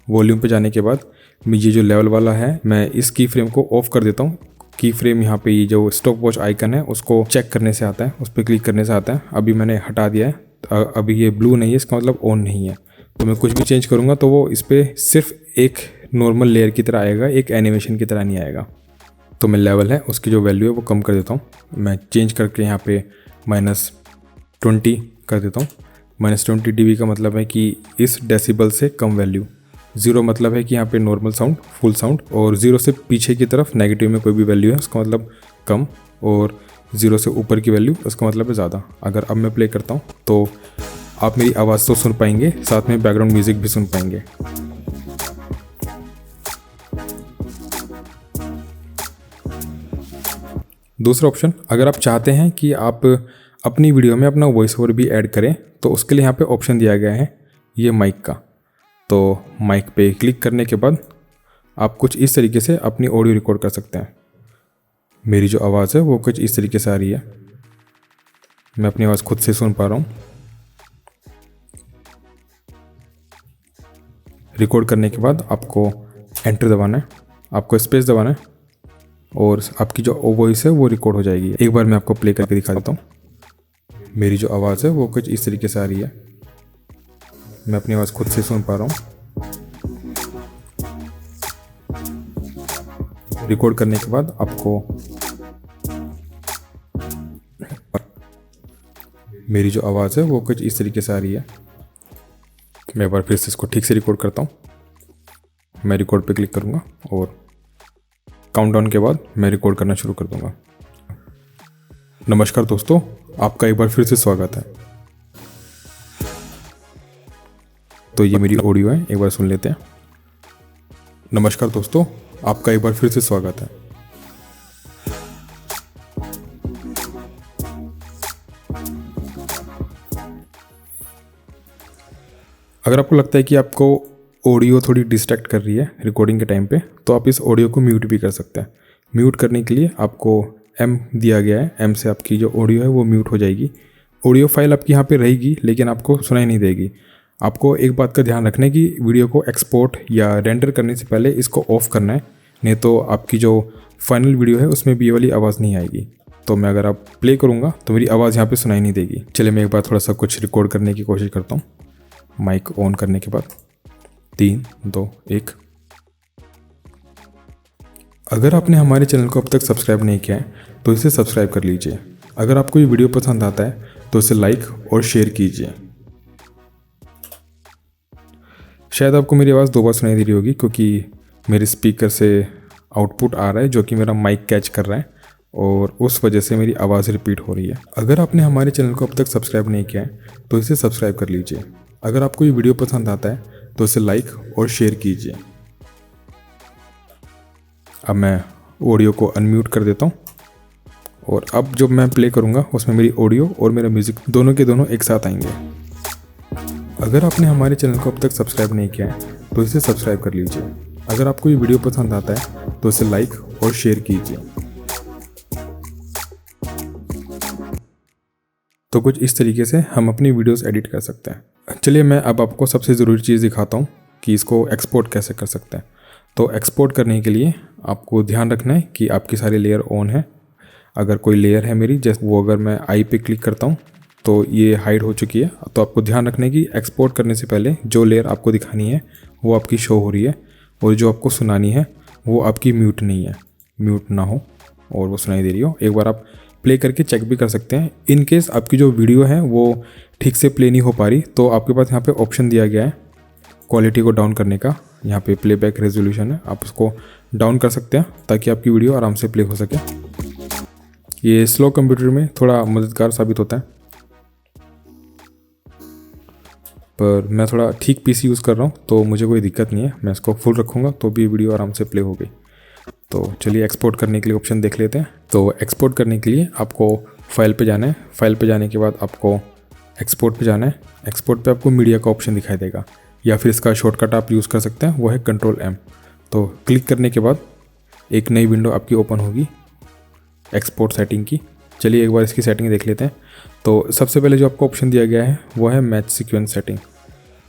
Speaker 1: वॉल्यूम पे जाने के बाद मैं ये जो लेवल वाला है मैं इस की फ्रेम को ऑफ कर देता हूँ। की फ्रेम यहाँ पे ये जो स्टॉप वॉच आइकन है उसको चेक करने से आता है, उस पर क्लिक करने से आता है। अभी मैंने हटा दिया है, अभी ये ब्लू नहीं है, इसका मतलब ऑन नहीं है। तो मैं कुछ भी चेंज करूँगा तो वो इस पर सिर्फ एक नॉर्मल लेयर की तरह आएगा, एक एनिमेशन की तरह नहीं आएगा। तो मैं लेवल है उसकी जो वैल्यू है वो कम कर देता हूँ। मैं चेंज करके यहाँ पे -20 कर देता हूँ। -20 dB का मतलब है कि इस डेसिबल से कम वैल्यू। 0 मतलब है कि यहाँ पे नॉर्मल साउंड, फुल साउंड, और 0 से पीछे की तरफ नेगेटिव में कोई भी वैल्यू है उसका मतलब कम, और 0 से ऊपर की वैल्यू उसका मतलब है ज़्यादा। अगर अब मैं प्ले करता हूँ तो आप मेरी आवाज़ तो सुन पाएंगे, साथ में बैकग्राउंड म्यूज़िक भी सुन पाएंगे। दूसरा ऑप्शन, अगर आप चाहते हैं कि आप अपनी वीडियो में अपना वॉइस ओवर भी ऐड करें तो उसके लिए यहाँ पे ऑप्शन दिया गया है ये माइक का। तो माइक पे क्लिक करने के बाद आप कुछ इस तरीके से अपनी ऑडियो रिकॉर्ड कर सकते हैं। मेरी जो आवाज़ है वो कुछ इस तरीके से आ रही है, मैं अपनी आवाज़ खुद से सुन पा रहा हूँ। रिकॉर्ड करने के बाद आपको एंटर दबाना है, आपको स्पेस दबाना है, और आपकी जो वॉइस है वो रिकॉर्ड हो जाएगी। एक बार मैं आपको प्ले करके दिखा देता हूँ। मेरी जो आवाज़ है वो कुछ इस तरीके से आ रही है, मैं अपनी आवाज़ खुद से सुन पा रहा हूँ। रिकॉर्ड करने के बाद आपको मेरी जो आवाज़ है वो कुछ इस तरीके से आ रही है। मैं एक बार फिर से इसको ठीक से रिकॉर्ड करता हूँ। मैं रिकॉर्ड पे क्लिक करूँगा और काउंटडाउन के बाद मैं रिकॉर्ड करना शुरू कर दूँगा। नमस्कार दोस्तों, आपका एक बार फिर से स्वागत है। तो ये मेरी ऑडियो है, एक बार सुन लेते हैं। नमस्कार दोस्तों, आपका एक बार फिर से स्वागत है। अगर आपको लगता है कि आपको ऑडियो थोड़ी डिस्ट्रैक्ट कर रही है रिकॉर्डिंग के टाइम पे, तो आप इस ऑडियो को म्यूट भी कर सकते हैं। म्यूट करने के लिए आपको M दिया गया है, M से आपकी जो ऑडियो है वो म्यूट हो जाएगी। ऑडियो फाइल आपकी यहाँ पे रहेगी लेकिन आपको सुनाई नहीं देगी। आपको एक बात का ध्यान रखना है कि वीडियो को एक्सपोर्ट या रेंडर करने से पहले इसको ऑफ करना है, नहीं तो आपकी जो फाइनल वीडियो है उसमें भी ये वाली आवाज़ नहीं आएगी। तो मैं अगर आप प्ले करूँगा तो मेरी आवाज़ यहाँ पे सुनाई नहीं देगी। चलिए मैं एक बार थोड़ा सा कुछ रिकॉर्ड करने की कोशिश करता हूँ। माइक ऑन करने के बाद 3, 2, 1। अगर आपने हमारे चैनल को अब तक सब्सक्राइब नहीं किया है तो इसे सब्सक्राइब कर लीजिए। अगर आपको ये वीडियो पसंद आता है तो इसे लाइक और शेयर कीजिए। शायद आपको मेरी आवाज़ 2 बार सुनाई दे रही होगी क्योंकि मेरे स्पीकर से आउटपुट आ रहा है जो कि मेरा माइक कैच कर रहा है, और उस वजह से मेरी आवाज़ रिपीट हो रही है। अगर आपने हमारे चैनल को अब तक सब्सक्राइब नहीं किया है तो इसे सब्सक्राइब कर लीजिए। अगर आपको ये वीडियो पसंद आता है तो इसे लाइक और शेयर कीजिए। अब मैं ऑडियो को अनम्यूट कर देता हूँ, और अब जब मैं प्ले करूँगा उसमें मेरी ऑडियो और मेरा म्यूज़िक दोनों के दोनों एक साथ आएंगे। अगर आपने हमारे चैनल को अब तक सब्सक्राइब नहीं किया है तो इसे सब्सक्राइब कर लीजिए। अगर आपको ये वीडियो पसंद आता है तो इसे लाइक और शेयर कीजिए। तो कुछ इस तरीके से हम अपनी वीडियोस एडिट कर सकते हैं। चलिए मैं अब आपको सबसे ज़रूरी चीज़ दिखाता हूँ कि इसको एक्सपोर्ट कैसे कर सकते हैं। तो एक्सपोर्ट करने के लिए आपको ध्यान रखना है कि आपकी सारी लेयर ऑन है। अगर कोई लेयर है मेरी, जैसे वो अगर मैं आई पे क्लिक करता हूँ तो ये हाइड हो चुकी है। तो आपको ध्यान रखना है कि एक्सपोर्ट करने से पहले जो लेयर आपको दिखानी है वो आपकी शो हो रही है, और जो आपको सुनानी है वो आपकी म्यूट नहीं है, म्यूट ना हो और वो सुनाई दे रही हो। एक बार आप प्ले करके चेक भी कर सकते हैं। इन केस आपकी जो वीडियो है वो ठीक से प्ले नहीं हो पा रही तो आपके पास यहाँ पे ऑप्शन दिया गया है क्वालिटी को डाउन करने का। यहाँ पे प्लेबैक रेजोल्यूशन है, आप उसको डाउन कर सकते हैं ताकि आपकी वीडियो आराम से प्ले हो सके। ये स्लो कंप्यूटर में थोड़ा मददगार साबित होता है, पर मैं थोड़ा ठीक पीसी यूज़ कर रहा हूँ तो मुझे कोई दिक्कत नहीं है। मैं इसको फुल रखूँगा तो भी वीडियो आराम से प्ले हो गई। तो चलिए एक्सपोर्ट करने के लिए ऑप्शन देख लेते हैं। तो एक्सपोर्ट करने के लिए आपको फाइल पे जाना है। फाइल पे जाने के बाद आपको एक्सपोर्ट पे जाना है। एक्सपोर्ट पे आपको मीडिया का ऑप्शन दिखाई देगा, या फिर इसका शॉर्टकट आप यूज़ कर सकते हैं, वो है Ctrl+M। तो क्लिक करने के बाद एक नई विंडो आपकी ओपन होगी एक्सपोर्ट सेटिंग की। चलिए एक बार इसकी सेटिंग देख लेते हैं। तो सबसे पहले जो आपको ऑप्शन दिया गया है वो है मैच सीक्वेंस सेटिंग।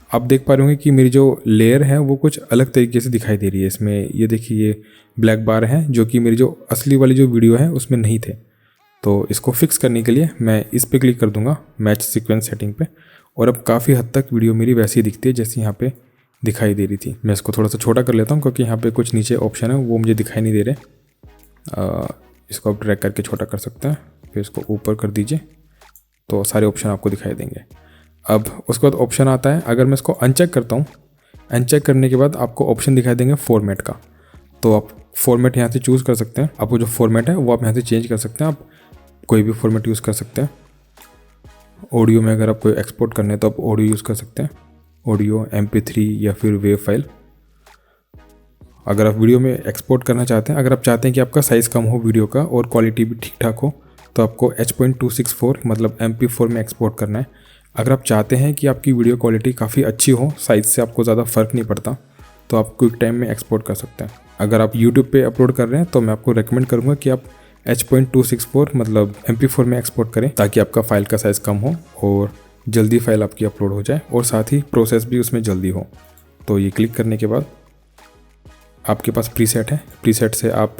Speaker 1: आप देख पा रहे होंगे कि मेरी जो लेयर है वो कुछ अलग तरीके से दिखाई दे रही है। इसमें ये देखिए, ये ब्लैक बार है जो कि मेरी जो असली वाली जो वीडियो है उसमें नहीं थे। तो इसको फिक्स करने के लिए मैं इस पे क्लिक कर दूंगा मैच सीक्वेंस सेटिंग पे, और अब काफ़ी हद तक वीडियो मेरी वैसी दिखती है जैसी यहाँ पे दिखाई दे रही थी। मैं इसको थोड़ा सा छोटा कर लेता हूँ क्योंकि यहाँ पे कुछ नीचे ऑप्शन है वो मुझे दिखाई नहीं दे रहे। इसको आप ड्रैग करके छोटा कर सकते हैं, फिर इसको ऊपर कर दीजिए तो सारे ऑप्शन आपको दिखाई देंगे। अब उसके बाद ऑप्शन आता है, अगर मैं इसको अनचेक करता हूँ, अनचेक करने के बाद आपको ऑप्शन दिखाई देंगे फॉर्मेट का। तो आप फॉर्मेट यहाँ से चूज़ कर सकते हैं। आपको जो फॉर्मेट है वो आप यहाँ से चेंज कर सकते हैं, आप कोई भी फॉर्मेट यूज़ कर सकते हैं। ऑडियो में अगर आपको एक्सपोर्ट करना है तो आप ऑडियो यूज़ कर सकते हैं, ऑडियो MP3 या फिर वेव फाइल। अगर आप वीडियो में एक्सपोर्ट करना चाहते हैं, अगर आप चाहते हैं कि आपका साइज़ कम हो वीडियो का और क्वालिटी भी ठीक ठाक हो, तो आपको H.264 मतलब MP4 में एक्सपोर्ट करना है। अगर आप चाहते हैं कि आपकी वीडियो क्वालिटी काफ़ी अच्छी हो, साइज़ से आपको ज़्यादा फ़र्क नहीं पड़ता, तो आप क्विक टाइम में एक्सपोर्ट कर सकते हैं। अगर आप यूट्यूब पे अपलोड कर रहे हैं तो मैं आपको रेकमेंड करूँगा कि आप H.264 मतलब MP4 में एक्सपोर्ट करें, ताकि आपका फ़ाइल का साइज़ कम हो और जल्दी फाइल आपकी अपलोड हो जाए और साथ ही प्रोसेस भी उसमें जल्दी हो। तो ये क्लिक करने के बाद आपके पास प्रीसेट है, प्रीसेट से आप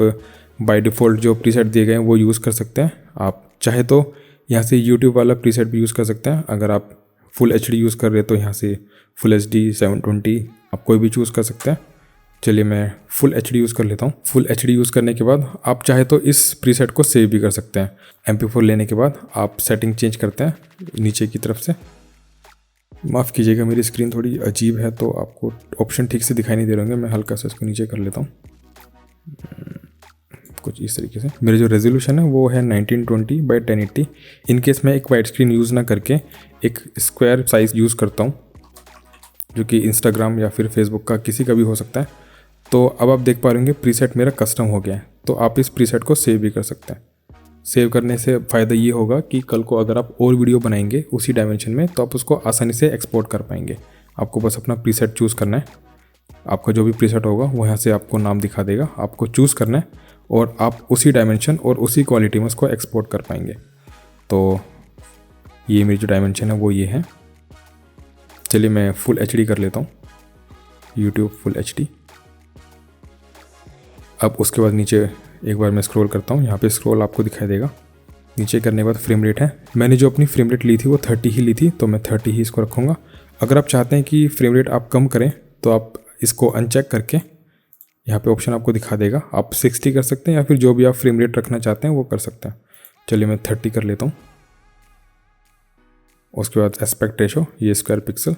Speaker 1: बाय डिफ़ॉल्ट जो प्रीसेट दिए गए हैं वो यूज़ कर सकते हैं। आप चाहे तो यहाँ से यूट्यूब वाला प्रीसेट भी यूज़ कर सकते हैं। अगर आप फुल HD यूज़ कर रहे हैं तो यहाँ से फुल HD 720 आप कोई भी चूज़ कर सकते हैं। चलिए मैं फुल HD यूज़ कर लेता हूँ। फुल HD यूज़ करने के बाद आप चाहे तो इस प्रीसेट को सेव भी कर सकते हैं। MP4 लेने के बाद आप सेटिंग चेंज करते हैं नीचे की तरफ से। माफ़ कीजिएगा मेरी स्क्रीन थोड़ी अजीब है तो आपको ऑप्शन ठीक से दिखाई नहीं दे रहे होंगे। मैं हल्का सा इसको नीचे कर लेता हूँ कुछ इस तरीके से। मेरे जो रेजोल्यूशन है वो है 1920x1080। इन केस मैं एक वाइड स्क्रीन यूज़ ना करके एक स्क्वायर साइज़ यूज़ करता हूँ, जो कि इंस्टाग्राम या फिर फेसबुक का किसी का भी हो सकता है। तो अब आप देख पा रहे होंगे प्रीसेट मेरा कस्टम हो गया है। तो आप इस प्रीसेट को सेव भी कर सकते हैं। सेव करने से फ़ायदा ये होगा कि कल को अगर आप और वीडियो बनाएंगे उसी डायमेंशन में तो आप उसको आसानी से एक्सपोर्ट कर पाएंगे। आपको बस अपना प्रीसेट चूज़ करना है। आपका जो भी प्रीसेट होगा वो यहाँ से आपको नाम दिखा देगा, आपको चूज़ करना है और आप उसी डायमेंशन और उसी क्वालिटी में उसको एक्सपोर्ट कर पाएंगे। तो ये मेरी जो डायमेंशन है वो ये है। चलिए मैं फुल HD कर लेता हूँ, यूट्यूब फुल HD। अब उसके बाद नीचे एक बार मैं स्क्रॉल करता हूँ, यहाँ पे स्क्रॉल आपको दिखाई देगा। नीचे करने के बाद फ्रेम रेट है, मैंने जो अपनी फ्रेम रेट ली थी वो 30 ही ली थी, तो मैं 30 ही इसको रखूँगा। अगर आप चाहते हैं कि फ्रेम रेट आप कम करें तो आप इसको अनचेक करके यहाँ पे ऑप्शन आपको दिखा देगा, आप 60 कर सकते हैं या फिर जो भी आप फ्रेम रेट रखना चाहते हैं वो कर सकते हैं। चलिए मैं 30 कर लेता हूँ। उसके बाद एस्पेक्ट रेशो, ये square pixel.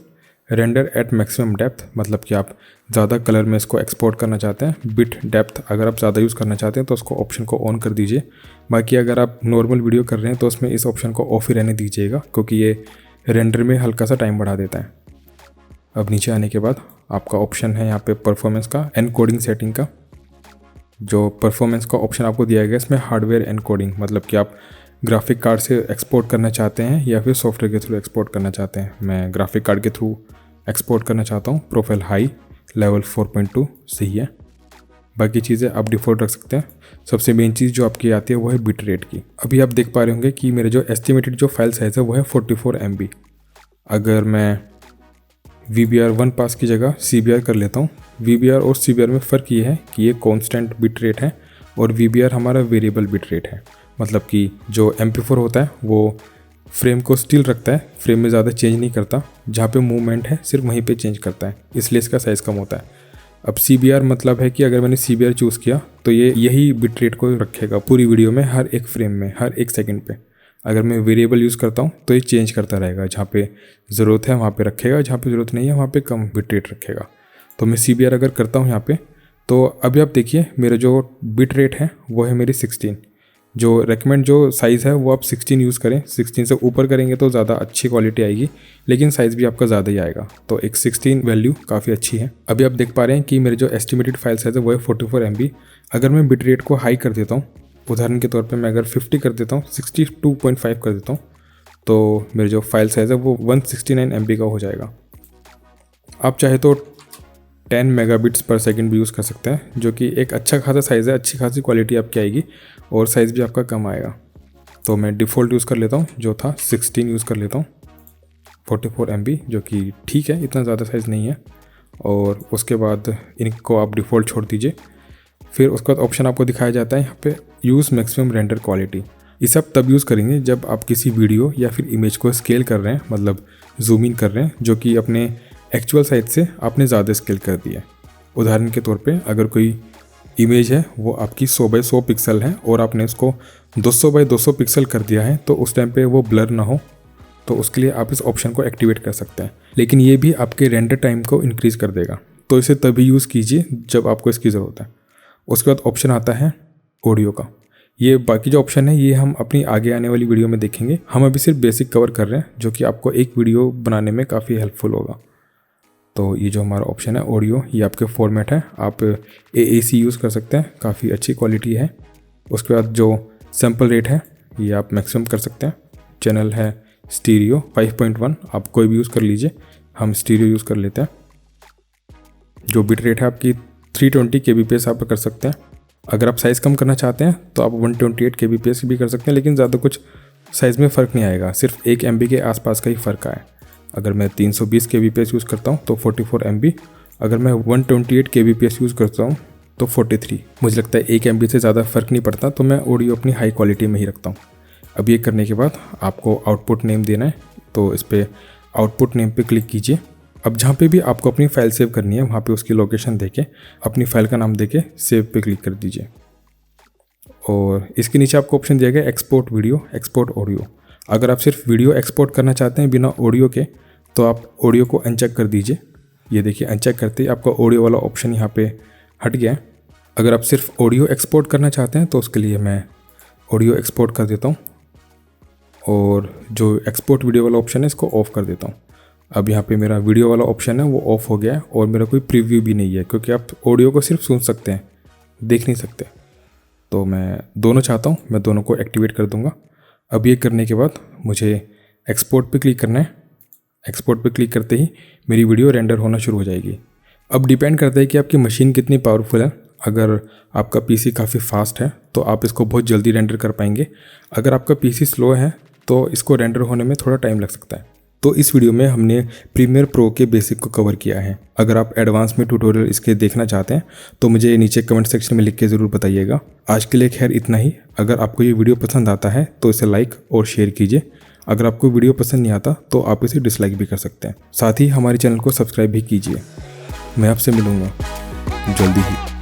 Speaker 1: Render at maximum depth, मतलब कि आप ज़्यादा कलर में इसको एक्सपोर्ट करना चाहते हैं। बिट डेप्थ अगर आप ज़्यादा यूज़ करना चाहते हैं तो उसको ऑप्शन को ऑन कर दीजिए। बाकी अगर आप नॉर्मल वीडियो कर रहे हैं तो उसमें इस ऑप्शन को ऑफ ही रहने दीजिएगा, क्योंकि ये रेंडर में हल्का सा टाइम बढ़ा देता है। अब नीचे आने के बाद आपका ऑप्शन है यहाँ पे परफॉर्मेंस का, एनकोडिंग सेटिंग का। जो परफॉर्मेंस का ऑप्शन आपको दिया गया इसमें हार्डवेयर एनकोडिंग, मतलब कि आप ग्राफिक कार्ड से एक्सपोर्ट करना चाहते हैं या फिर सॉफ्टवेयर के थ्रू एक्सपोर्ट करना चाहते हैं। मैं ग्राफिक कार्ड के थ्रू एक्सपोर्ट करना चाहता हूँ। प्रोफाइल हाई, लेवल 4.2 सही है। बाकी चीज़ें आप डिफ़ॉल्ट रख सकते हैं। सबसे मेन चीज़ जो आपकी आती है वो है बिट रेट की। अभी आप देख पा रहे होंगे कि मेरे जो एस्टिमेटेड जो फाइल साइज़ है वो है 44 MB। अगर मैं VBR1 पास की जगह CBR कर लेता हूँ। VBR और CBR में फ़र्क ये है कि ये कॉन्स्टेंट बिट रेट है और VBR हमारा वेरिएबल बिट रेट है। मतलब कि जो MP4 होता है वो फ्रेम को स्टिल रखता है, फ्रेम में ज़्यादा चेंज नहीं करता, जहाँ पे मूवमेंट है सिर्फ वहीं पे चेंज करता है, इसलिए इसका साइज़ कम होता है। अब CBR मतलब है कि अगर मैंने CBR चूज़ किया तो ये यही बिट रेट को रखेगा पूरी वीडियो में, हर एक फ्रेम में, हर एक सेकंड पे। अगर मैं वेरिएबल यूज़ करता हूँ तो ये चेंज करता रहेगा, जहाँ पे ज़रूरत है वहाँ पे रखेगा, जहाँ पे ज़रूरत नहीं है वहाँ पे कम बिट रेट रखेगा। तो मैं CBR अगर करता हूँ यहाँ पे, तो अभी आप देखिए मेरा जो बिट रेट है वो है मेरी 16। जो रेकमेंड जो साइज़ है वो आप 16 यूज़ करें। 16 से ऊपर करेंगे तो ज़्यादा अच्छी क्वालिटी आएगी, लेकिन साइज़ भी आपका ज़्यादा ही आएगा। तो एक 16 वैल्यू काफ़ी अच्छी है। अभी आप देख पा रहे हैं कि मेरे जो एस्टिमेटेड फाइल साइज़ है वो है 44 MB। अगर मैं बिट रेट को हाई कर देता हूँ, उदाहरण के तौर पे मैं अगर 50 कर देता हूँ, 62.5 कर देता हूँ, तो मेरे जो फाइल साइज़ है वो 169 MB का हो जाएगा। आप चाहे तो 10 मेगाबिट्स पर सेकंड भी यूज़ कर सकते हैं, जो कि एक अच्छा खासा साइज़ है, अच्छी खासी क्वालिटी आपकी आएगी और साइज़ भी आपका कम आएगा। तो मैं डिफ़ॉल्ट यूज़ कर लेता हूँ, जो था 16 यूज़ कर लेता हूँ, 44 MB, जो कि ठीक है, इतना ज़्यादा साइज़ नहीं है। और उसके बाद इनको आप डिफ़ॉल्ट छोड़ दीजिए। फिर उसके बाद ऑप्शन आपको दिखाया जाता है यहाँ पे यूज़ मैक्सिमम रेंडर क्वालिटी। इसे आप तब यूज़ करेंगे जब आप किसी वीडियो या फिर इमेज को स्केल कर रहे हैं, मतलब जूम इन कर रहे हैं, जो कि अपने एक्चुअल साइज से आपने ज़्यादा स्केल कर दिया है। उदाहरण के तौर पे अगर कोई इमेज है वो आपकी 100 बाई 100 पिक्सल है और आपने उसको 200 बाई 200 पिक्सल कर दिया है, तो उस टाइम पे वो ब्लर ना हो, तो उसके लिए आप इस ऑप्शन को एक्टिवेट कर सकते हैं। लेकिन ये भी आपके रेंडर टाइम को इंक्रीज़ कर देगा, तो इसे तभी यूज़ कीजिए जब आपको इसकी ज़रूरत है। उसके बाद ऑप्शन आता है ऑडियो का। ये बाकी जो ऑप्शन है ये हम अपनी आगे आने वाली वीडियो में देखेंगे। हम अभी सिर्फ बेसिक कवर कर रहे हैं, जो कि आपको एक वीडियो बनाने में काफ़ी हेल्पफुल होगा। तो ये जो हमारा ऑप्शन है ऑडियो, ये आपके फॉर्मेट है, आप AAC यूज़ कर सकते हैं, काफ़ी अच्छी क्वालिटी है। उसके बाद जो सैम्पल रेट है ये आप मैक्सिमम कर सकते हैं। चैनल है स्टीरियो 5.1, आप कोई भी यूज़ कर लीजिए, हम स्टीरियो यूज़ कर लेते हैं। जो बिट रेट है आपकी 320 kbps आप कर सकते हैं। अगर आप साइज़ कम करना चाहते हैं तो आप 128 kbps भी कर सकते हैं, लेकिन ज़्यादा कुछ साइज़ में फ़र्क नहीं आएगा, सिर्फ 1 MB के आसपास का ही फ़र्क आया। अगर मैं 320 kbps यूज़ करता हूँ तो 44 MB, अगर मैं 128 kbps यूज़ करता हूँ तो 43। मुझे लगता है 1 MB से ज़्यादा फ़र्क नहीं पड़ता, तो मैं ऑडियो अपनी हाई क्वालिटी में ही रखता हूँ। अब ये करने के बाद आपको आउटपुट नेम देना है, तो इस पर आउटपुट नेम पे क्लिक कीजिए। अब जहाँ पे भी आपको अपनी फ़ाइल सेव करनी है वहाँ पे उसकी लोकेशन देके अपनी फ़ाइल का नाम देके सेव पे क्लिक कर दीजिए। और इसके नीचे आपको ऑप्शन दिया गया एक्सपोर्ट वीडियो, एक्सपोर्ट ऑडियो। अगर आप सिर्फ वीडियो एक्सपोर्ट करना चाहते हैं बिना ऑडियो के, तो आप ऑडियो को अनचेक कर दीजिए। ये देखिए अनचेक करते ही आपका ऑडियो वाला ऑप्शन यहाँ पे हट गया है। अगर आप सिर्फ ऑडियो एक्सपोर्ट करना चाहते हैं तो उसके लिए मैं ऑडियो एक्सपोर्ट कर देता हूँ, और जो एक्सपोर्ट वीडियो वाला ऑप्शन है इसको ऑफ़ कर देता हूँ। अब यहाँ पे मेरा वीडियो वाला ऑप्शन है वो ऑफ़ हो गया है, और मेरा कोई प्रीव्यू भी नहीं है, क्योंकि आप ऑडियो को सिर्फ सुन सकते हैं, देख नहीं सकते। तो मैं दोनों चाहता हूँ, मैं दोनों को एक्टिवेट कर दूँगा। अब ये करने के बाद मुझे एक्सपोर्ट पे क्लिक करना है। एक्सपोर्ट पे क्लिक करते ही मेरी वीडियो रेंडर होना शुरू हो जाएगी। अब डिपेंड करता है कि आपकी मशीन कितनी पावरफुल है। अगर आपका पीसी काफ़ी फास्ट है तो आप इसको बहुत जल्दी रेंडर कर पाएंगे। अगर आपका पीसी स्लो है तो इसको रेंडर होने में थोड़ा टाइम लग सकता है। तो इस वीडियो में हमने प्रीमियर प्रो के बेसिक को कवर किया है। अगर आप एडवांस में ट्यूटोरियल इसके देखना चाहते हैं तो मुझे नीचे कमेंट सेक्शन में लिख के ज़रूर बताइएगा। आज के लिए खैर इतना ही। अगर आपको ये वीडियो पसंद आता है तो इसे लाइक और शेयर कीजिए। अगर आपको वीडियो पसंद नहीं आता तो आप इसे डिसलाइक भी कर सकते हैं। साथ ही हमारे चैनल को सब्सक्राइब भी कीजिए। मैं आपसे मिलूँगा जल्दी ही।